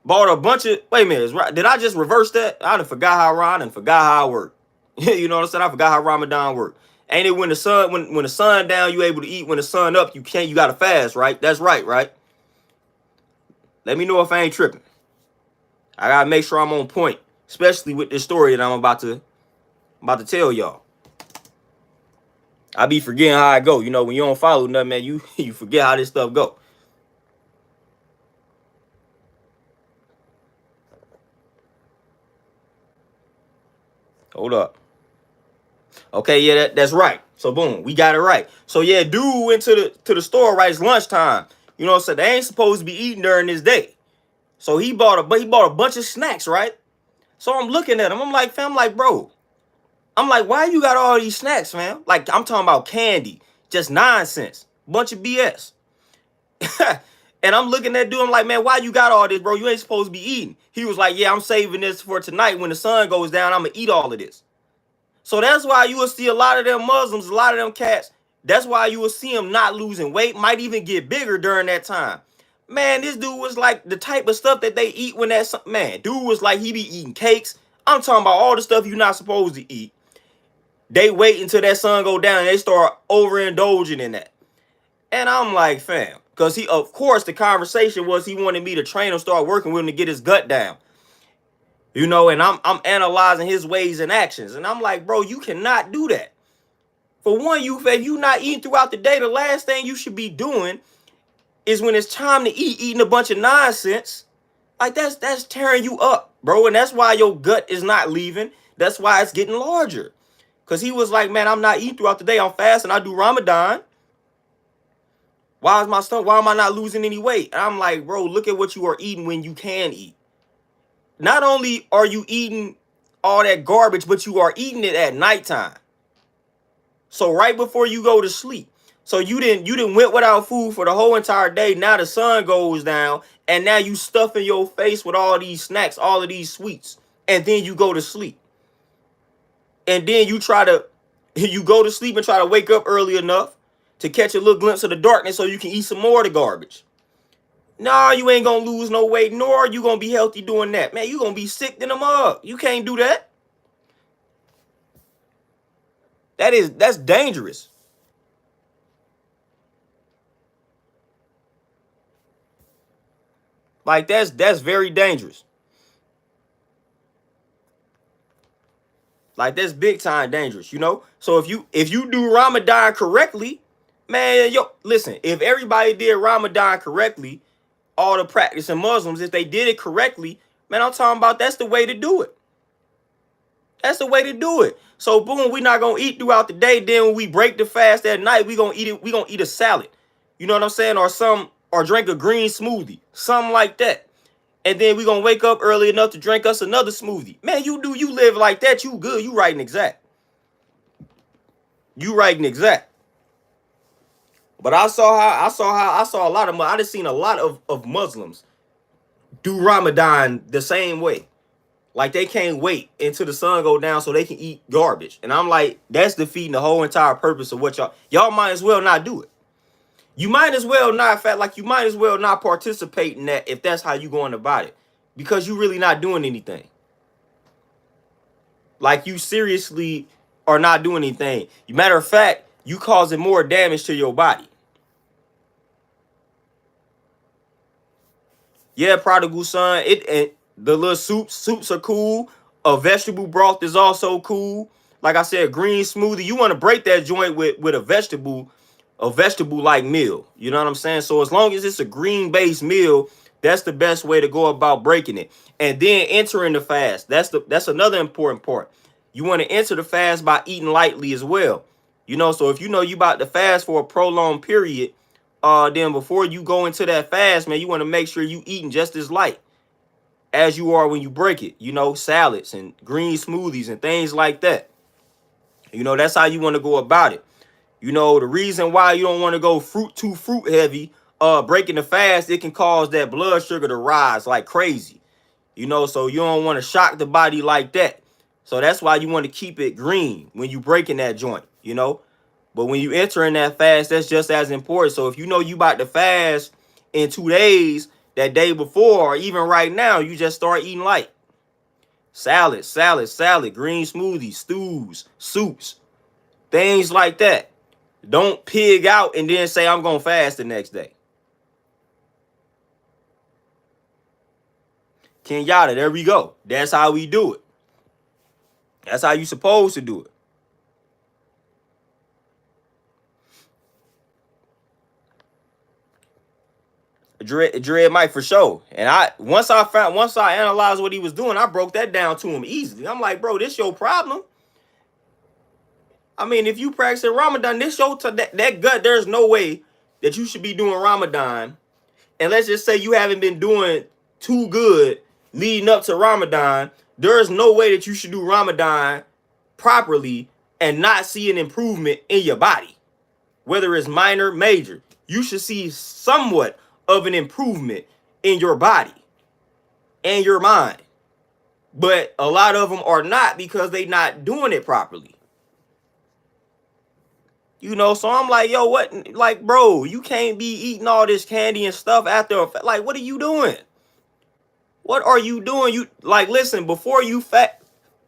Bought a bunch of, wait a minute, did I just reverse that? I done forgot how I work. You know what I'm saying? I forgot how Ramadan work. Ain't it when the sun, when the sun down, you able to eat, when the sun up, you gotta fast, right? That's right, right? Let me know if I ain't tripping. I gotta make sure I'm on point, especially with this story that I'm about to tell y'all. I be forgetting how I go. You know, when you don't follow nothing, man, you forget how this stuff go. Hold up. Okay, yeah, that's right. So boom, we got it right. So yeah, dude went to the store, right? It's lunchtime. You know, so they ain't supposed to be eating during this day. So he bought a bunch of snacks, right? So I'm looking at him. I'm like, fam, bro. I'm like, why you got all these snacks, man? Like, I'm talking about candy, just nonsense, bunch of BS. And I'm looking at dude, I'm like, man, why you got all this, bro? You ain't supposed to be eating. He was like, yeah, I'm saving this for tonight. When the sun goes down, I'm gonna eat all of this. So that's why you will see a lot of them Muslims, a lot of them cats. That's why you will see them not losing weight, might even get bigger during that time. Man, this dude was like the type of stuff that they eat when that's, man, dude was like, he be eating cakes. I'm talking about all the stuff you're not supposed to eat. They wait until that sun go down and they start overindulging in that. And I'm like, fam, because he, of course, the conversation was he wanted me to train him, start working with him to get his gut down. You know, and I'm analyzing his ways and actions. And I'm like, bro, you cannot do that. For one, if you not eating throughout the day, the last thing you should be doing is when it's time to eat, eating a bunch of nonsense. Like, that's tearing you up, bro. And that's why your gut is not leaving. That's why it's getting larger. Because he was like, man, I'm not eating throughout the day. I'm fasting. I do Ramadan. Why am I not losing any weight? And I'm like, bro, look at what you are eating when you can eat. Not only are you eating all that garbage, but you are eating it at nighttime. So right before you go to sleep. So you didn't went without food for the whole entire day. Now the sun goes down and now you stuffing your face with all these snacks, all of these sweets. And then you go to sleep. And then you go to sleep and try to wake up early enough to catch a little glimpse of the darkness so you can eat some more of the garbage. Nah, you ain't gonna lose no weight, nor are you gonna be healthy doing that. Man, you gonna be sick in the mug. You can't do that. That's dangerous. Like, that's very dangerous. Like, that's big time dangerous, you know? So if you do Ramadan correctly, man, listen, if everybody did Ramadan correctly, all the practicing Muslims, if they did it correctly, man, I'm talking about that's the way to do it. That's the way to do it. So boom, we not gonna eat throughout the day. Then when we break the fast at night, we gonna eat it. We gonna eat a salad. You know what I'm saying? Or drink a green smoothie, something like that. And then we gonna wake up early enough to drink us another smoothie. Man, you live like that, you good. You right and exact. You right and exact. But I saw a lot of, I just seen a lot of Muslims do Ramadan the same way. Like they can't wait until the sun go down so they can eat garbage. And I'm like, that's defeating the whole entire purpose of what y'all might as well not do it. You might as well not, you might as well not participate in that if that's how you going about it. Because you really not doing anything. Like you seriously are not doing anything. Matter of fact, you causing more damage to your body. Yeah, prodigal son. And the little soups are cool. A vegetable broth is also cool. Like I said, green smoothie. You want to break that joint with a vegetable like meal. You know what I'm saying? So as long as it's a green based meal, that's the best way to go about breaking it. And then entering the fast. That's another important part. You want to enter the fast by eating lightly as well. You know, so if you know you about to fast for a prolonged period, then before you go into that fast, man, you want to make sure you eating just as light as you are when you break it. You know, salads and green smoothies and things like that. You know, that's how you want to go about it. You know, the reason why you don't want to go too fruit heavy, breaking the fast, it can cause that blood sugar to rise like crazy. You know, so you don't want to shock the body like that. So that's why you want to keep it green when you breaking that joint, you know. But when you enter in that fast, that's just as important. So if you know you about to fast in 2 days, that day before, or even right now, you just start eating light. Salad, green smoothies, stews, soups, things like that. Don't pig out and then say I'm going to fast the next day. Kenyatta, there we go. That's how we do it. That's how you supposed to do it. Dread Mike for sure. And once I analyzed what he was doing, I broke that down to him easily. I'm like, bro, this your problem. I mean, if you practice Ramadan, this your that gut, there's no way that you should be doing Ramadan. And let's just say you haven't been doing too good leading up to Ramadan. There's no way that you should do Ramadan properly and not see an improvement in your body. Whether it's minor, major, you should see somewhat of an improvement in your body and your mind. But a lot of them are not because they not doing it properly. You know, so I'm like, yo, what? Like, bro, you can't be eating all this candy and stuff after, like, what are you doing? What are you doing? You, like, listen, before you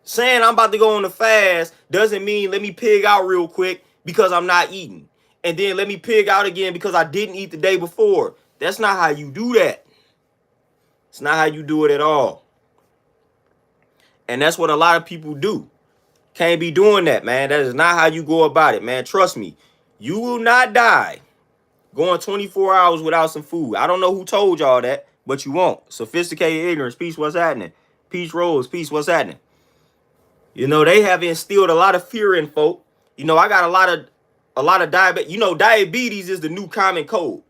saying I'm about to go on the fast doesn't mean let me pig out real quick because I'm not eating. And then let me pig out again because I didn't eat the day before. That's not how you do that. It's not how you do it at all. And that's what a lot of people do. Can't be doing that, man. That is not how you go about it, man. Trust me. You will not die going 24 hours without some food. I don't know who told y'all that, but you won't. Sophisticated ignorance. Peace, what's happening? Peace, Rose. Peace, what's happening? You know, they have instilled a lot of fear in folk. You know, I got a lot of diabetes. You know, diabetes is the new common cold.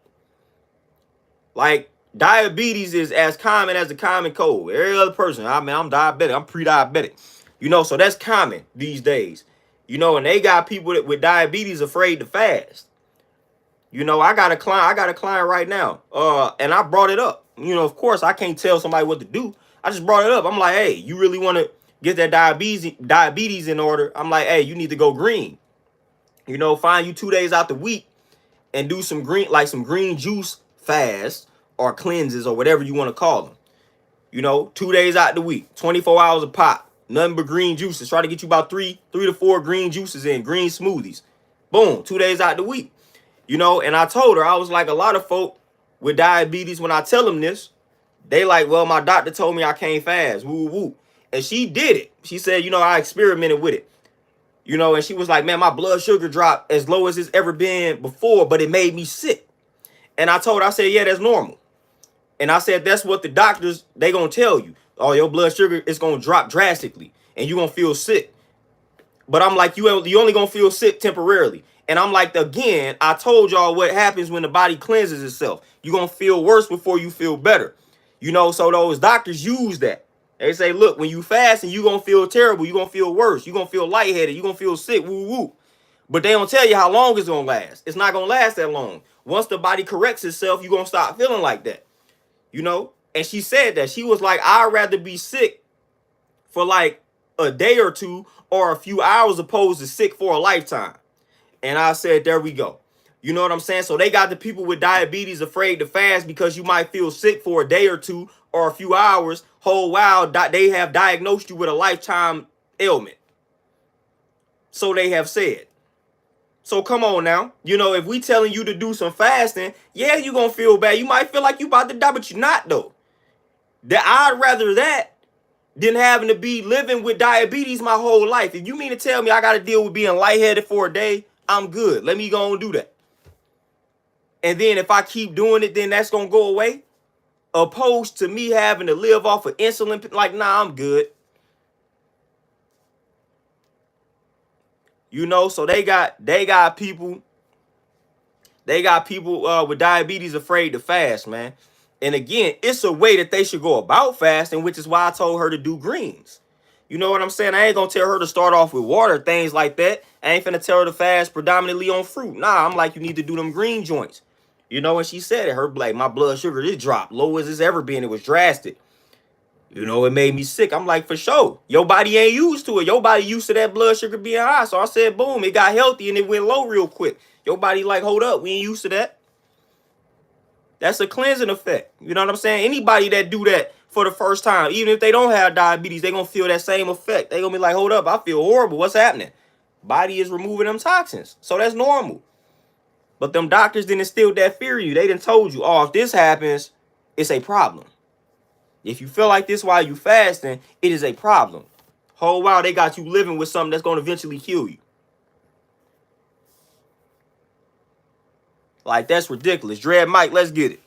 Like, diabetes is as common as the common cold. Every other person, I mean, I'm diabetic. I'm pre-diabetic. You know, so that's common these days. You know, and they got people with diabetes afraid to fast. You know, I got a client right now. And I brought it up. You know, of course, I can't tell somebody what to do. I just brought it up. I'm like, hey, you really want to get that diabetes in order? I'm like, hey, you need to go green. You know, find you 2 days out the week and do some green juice fast or cleanses or whatever you want to call them. You know, 2 days out the week, 24 hours a pop, nothing but green juices. Try to get you about three to four green juices in, green smoothies. Boom, 2 days out the week. You know, and I told her, I was like, a lot of folk with diabetes, when I tell them this, they like, well, my doctor told me I can't fast. Woo, woo. And she did it. She said, you know, I experimented with it. You know, and she was like, man, my blood sugar dropped as low as it's ever been before, but it made me sick. And I told her, I said, yeah, that's normal. And I said, that's what the doctors, they gonna tell you. Oh, your blood sugar is gonna drop drastically and you're gonna feel sick. But I'm like, you only gonna feel sick temporarily. And I'm like, again, I told y'all what happens when the body cleanses itself. You're gonna feel worse before you feel better. You know, so those doctors use that. They say, look, when you fast and you're gonna feel terrible, you're gonna feel worse, you're gonna feel lightheaded, you're gonna feel sick, woo woo. But they don't tell you how long it's gonna last. It's not gonna last that long. Once the body corrects itself, you're gonna stop feeling like that. You know? And she said that. She was like, I'd rather be sick for like a day or two or a few hours opposed to sick for a lifetime. And I said, there we go. You know what I'm saying? So they got the people with diabetes afraid to fast because you might feel sick for a day or two or a few hours. Whole while they have diagnosed you with a lifetime ailment. So they have said. So come on now. You know, if we telling you to do some fasting, yeah, you're going to feel bad. You might feel like you about to die, but you're not though. I'd rather that than having to be living with diabetes my whole life. If you mean to tell me I got to deal with being lightheaded for a day, I'm good. Let me go and do that. And then if I keep doing it, then that's going to go away. Opposed to me having to live off of insulin. Like, nah, I'm good. You know, so they got people with diabetes afraid to fast, man. And again, it's a way that they should go about fasting, which is why I told her to do greens. You know what I'm saying? I ain't gonna tell her to start off with water, things like that. I ain't finna tell her to fast predominantly on fruit. Nah, I'm like, you need to do them green joints. You know, and she said it. Her like, my blood sugar did drop low as it's ever been. It was drastic. You know, it made me sick. I'm like, for sure. Your body ain't used to it. Your body used to that blood sugar being high. So I said, boom, it got healthy and it went low real quick. Your body like, hold up, we ain't used to that. That's a cleansing effect. You know what I'm saying? Anybody that do that for the first time, even if they don't have diabetes, they going to feel that same effect. They going to be like, hold up, I feel horrible. What's happening? Body is removing them toxins. So that's normal. But them doctors didn't instill that fear in you. They didn't told you, oh, if this happens, it's a problem. If you feel like this while you fasting, it is a problem. Whole while they got you living with something that's going to eventually kill you. Like, that's ridiculous. Dread Mike, let's get it.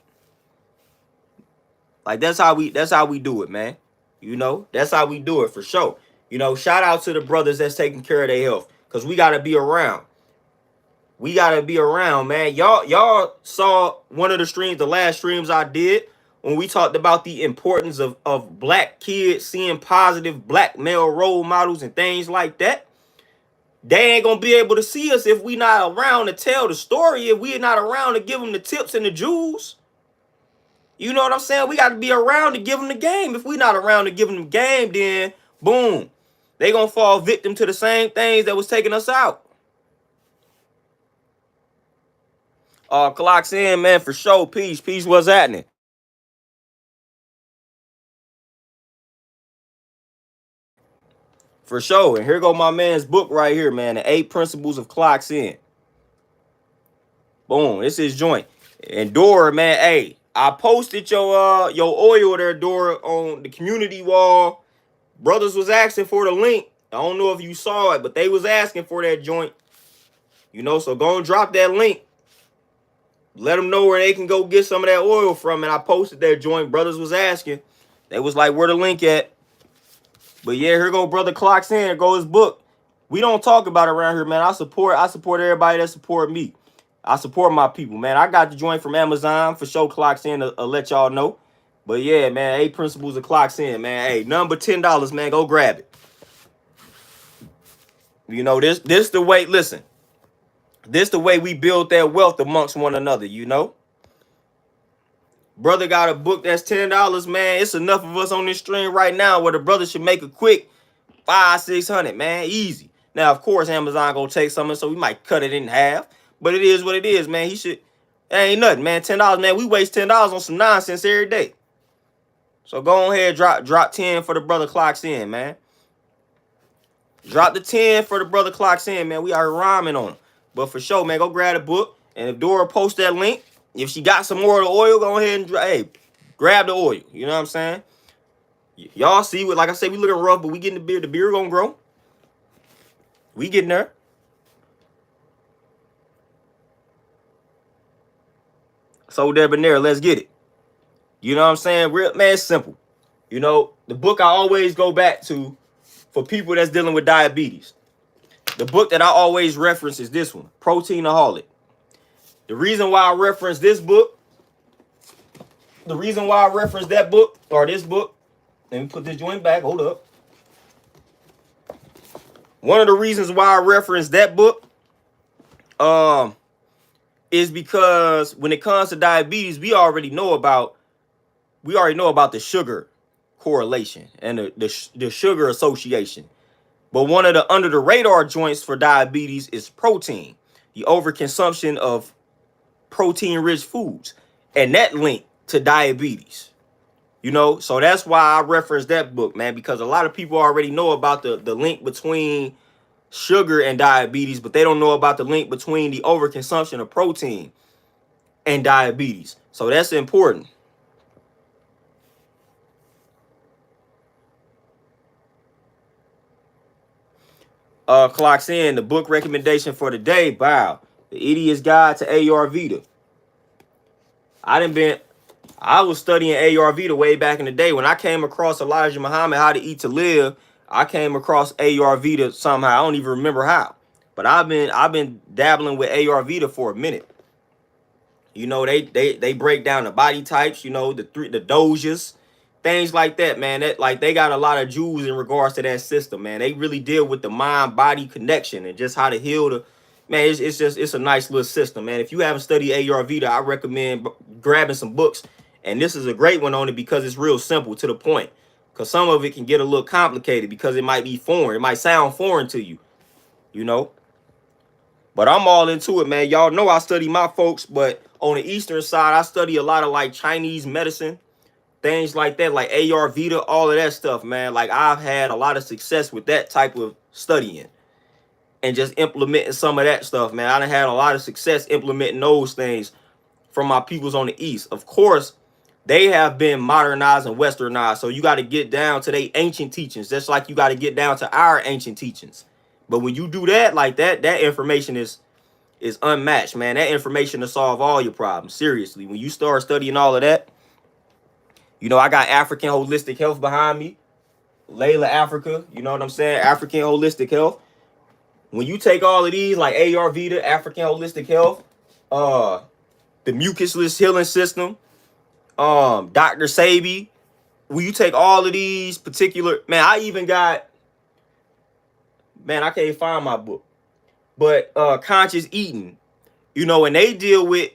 Like, that's how we do it, man. You know, that's how we do it for sure. You know, shout out to the brothers that's taking care of their health. Because we got to be around. We got to be around, man. Y'all saw one of the streams, the last streams I did, when we talked about the importance of black kids seeing positive black male role models and things like that. They ain't going to be able to see us if we not around to tell the story, if we're not around to give them the tips and the jewels. You know what I'm saying? We got to be around to give them the game. If we not around to give them the game, then boom, they going to fall victim to the same things that was taking us out. Clocks in, man, for sure. Peace. What's happening? For sure. And here go my man's book right here, man. The 8 Principles of Clocks In. Boom. This is joint. And Dora, man, hey, I posted your oil there, Dora, on the community wall. Brothers was asking for the link. I don't know if you saw it, but they was asking for that joint. You know, so go and drop that link. Let them know where they can go get some of that oil from. And I posted that joint. Brothers was asking. They was like, where the link at? But yeah, here go Brother Clocks In. Here go his book. We don't talk about it around here, man. I support everybody that support me. I support my people, man. I got the joint from Amazon for sure. Clocks In to let y'all know. But yeah, man, 8 Principles of Clocks In, man. Hey, number $10, man. Go grab it. You know, this the way, listen. This the way we build that wealth amongst one another, you know? Brother got a book that's $10, man. It's enough of us on this stream right now where the brother should make a quick $500-600, man. Easy. Now, of course, Amazon gonna take something, so we might cut it in half. But it is what it is, man. He should. That ain't nothing, man. $10, man. We waste $10 on some nonsense every day. So go ahead, drop 10 for the brother Clocks In, man. Drop the 10 for the brother Clocks In, man. We are rhyming on him. But for sure, man, go grab the book. And if Dora posts that link, if she got some more of the oil, go ahead and grab the oil. You know what I'm saying? Y'all see what, like I said, we looking rough, but we getting the beard. The beard gonna grow. We getting there. So debonair, let's get it. You know what I'm saying? Real man, it's simple. You know, the book I always go back to for people that's dealing with diabetes. The book that I always reference is this one, Proteinaholic. The reason why I reference this book, the reason why I reference that book or this book, let me put this joint back, hold up. One of the reasons why I reference that book is because when it comes to diabetes, we already know about the sugar correlation and the sugar association. But one of the under the radar joints for diabetes is protein, the overconsumption of protein rich foods, and that link to diabetes. You know, so that's why I reference that book, man, because a lot of people already know about the link between sugar and diabetes, but they don't know about the link between the overconsumption of protein and diabetes. So that's important. Clocks in the book recommendation for the day. Wow, The Idiot's Guide to Ayurveda. I was studying Ayurveda way back in the day. When I came across Elijah Muhammad, How to Eat to Live, I came across Ayurveda somehow. I don't even remember how. But I've been dabbling with Ayurveda for a minute. You know, they break down the body types, you know, the doshas, things like that, man. That like they got a lot of jewels in regards to that system, man. They really deal with the mind-body connection and just how to heal the man. It's a nice little system, man. If you haven't studied Ayurveda, I recommend grabbing some books. And this is a great one on it because it's real simple to the point. Because some of it can get a little complicated because it might be foreign. It might sound foreign to you, you know. But I'm all into it, man. Y'all know I study my folks, but on the Eastern side, I study a lot of like Chinese medicine, things like that, like Ayurveda, all of that stuff, man. Like I've had a lot of success with that type of studying and just implementing some of that stuff, man. I done had a lot of success implementing those things from my peoples on the East. Of course, they have been modernized and westernized, so you got to get down to their ancient teachings, just like you got to get down to our ancient teachings. But when you do that, like that information is unmatched, man. That information to solve all your problems. Seriously, when you start studying all of that, you know, I got African Holistic Health behind me. Layla Africa, you know what I'm saying? African Holistic Health. When you take all of these, like Ayurveda, African Holistic Health, the Mucusless Healing System, Dr. Sebi, when you take all of these particular, man, I even got, man, I can't find my book, but Conscious Eating, you know, and they deal with,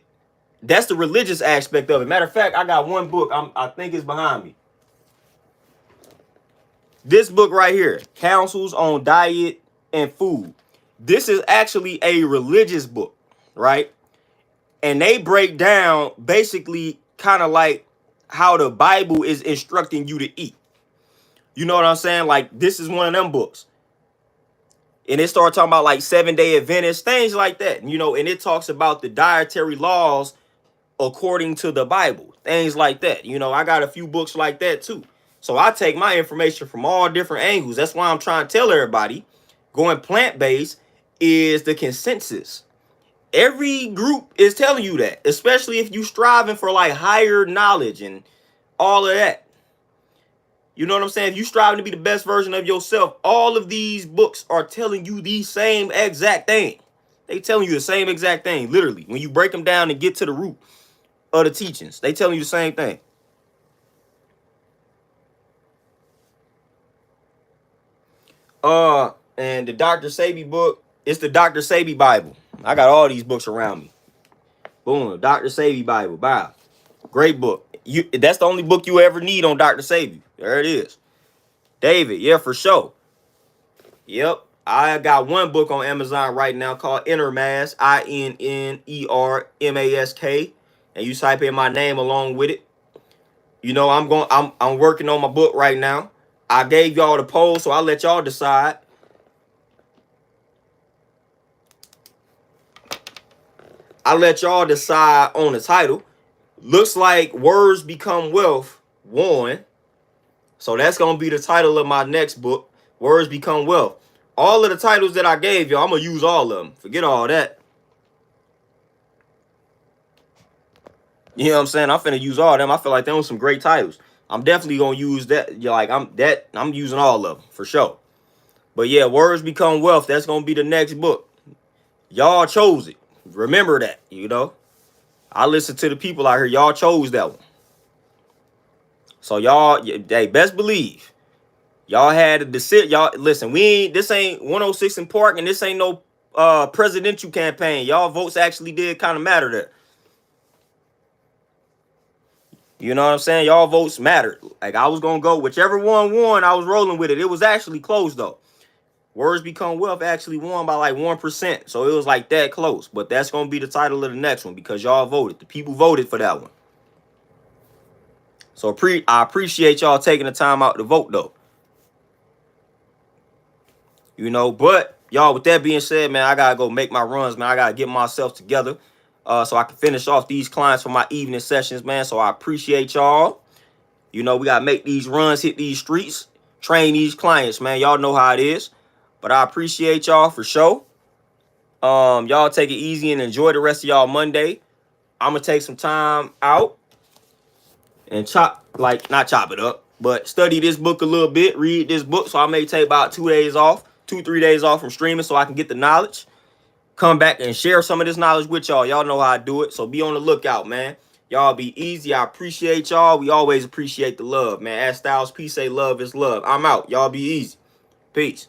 that's the religious aspect of it. Matter of fact, I got one book, I think it's behind me. This book right here, Counsels on Diet and Food. This is actually a religious book, right? And they break down basically kind of like how the Bible is instructing you to eat. You know what I'm saying? Like this is one of them books. And it starts talking about like 7-day Adventists, things like that. You know, and it talks about the dietary laws according to the Bible, things like that. You know, I got a few books like that too. So I take my information from all different angles. That's why I'm trying to tell everybody going plant-based is the consensus. Every group is telling you that, especially if you striving for like higher knowledge and all of that. You know what I'm saying? If you striving to be the best version of yourself, all of these books are telling you the same exact thing. They telling you the same exact thing, literally. When you break them down and get to the root of the teachings, they telling you the same thing. And the Dr. Sebi book, it's the Dr. Sebi Bible. I got all these books around me. Boom, Dr. Sebi Bible. Wow. Great book. That's the only book you ever need on Dr. Sebi. There it is. David, yeah, for sure. Yep. I got one book on Amazon right now called Inner Mask, INNERMASK. And you type in my name along with it. You know, I'm working on my book right now. I gave y'all the poll, so I'll let y'all decide. I'll let y'all decide on the title. Looks like Words Become Wealth won. So that's going to be the title of my next book, Words Become Wealth. All of the titles that I gave y'all, I'm going to use all of them. Forget all that. You know what I'm saying? I'm finna use all of them. I feel like they own some great titles. I'm definitely gonna use that. Yeah, like I'm using all of them for sure. But yeah, Words Become Wealth. That's gonna be the next book. Y'all chose it. Remember that. You know, I listen to the people out here. Y'all chose that one. So y'all, they best believe y'all had a decision. Y'all listen. We ain't. This ain't 106 in Park, and this ain't no presidential campaign. Y'all votes actually did kind of matter there. You know what I'm saying? Y'all votes mattered. Like I was gonna go whichever one won. I was rolling with it. It was actually close though. Words Become Wealth actually won by like 1%. So it was like that close. But that's gonna be the title of the next one because y'all voted. The people voted for that one. So I appreciate y'all taking the time out to vote though. You know, but y'all, with that being said, man, I gotta go make my runs, man. I gotta get myself together so I can finish off these clients for my evening sessions, man. So I appreciate y'all. You know, we gotta make these runs, hit these streets, train these clients, man. Y'all know how it is. But I appreciate y'all for sure. Y'all take it easy and enjoy the rest of y'all Monday. I'm gonna take some time out and not chop it up, but study this book a little bit, read this book. So I may take about 2 days off, 2-3 days off from streaming so I can get the knowledge. Come back and share some of this knowledge with y'all. Y'all know how I do it. So be on the lookout, man. Y'all be easy. I appreciate y'all. We always appreciate the love, man. As Styles P say, love is love. I'm out. Y'all be easy. Peace.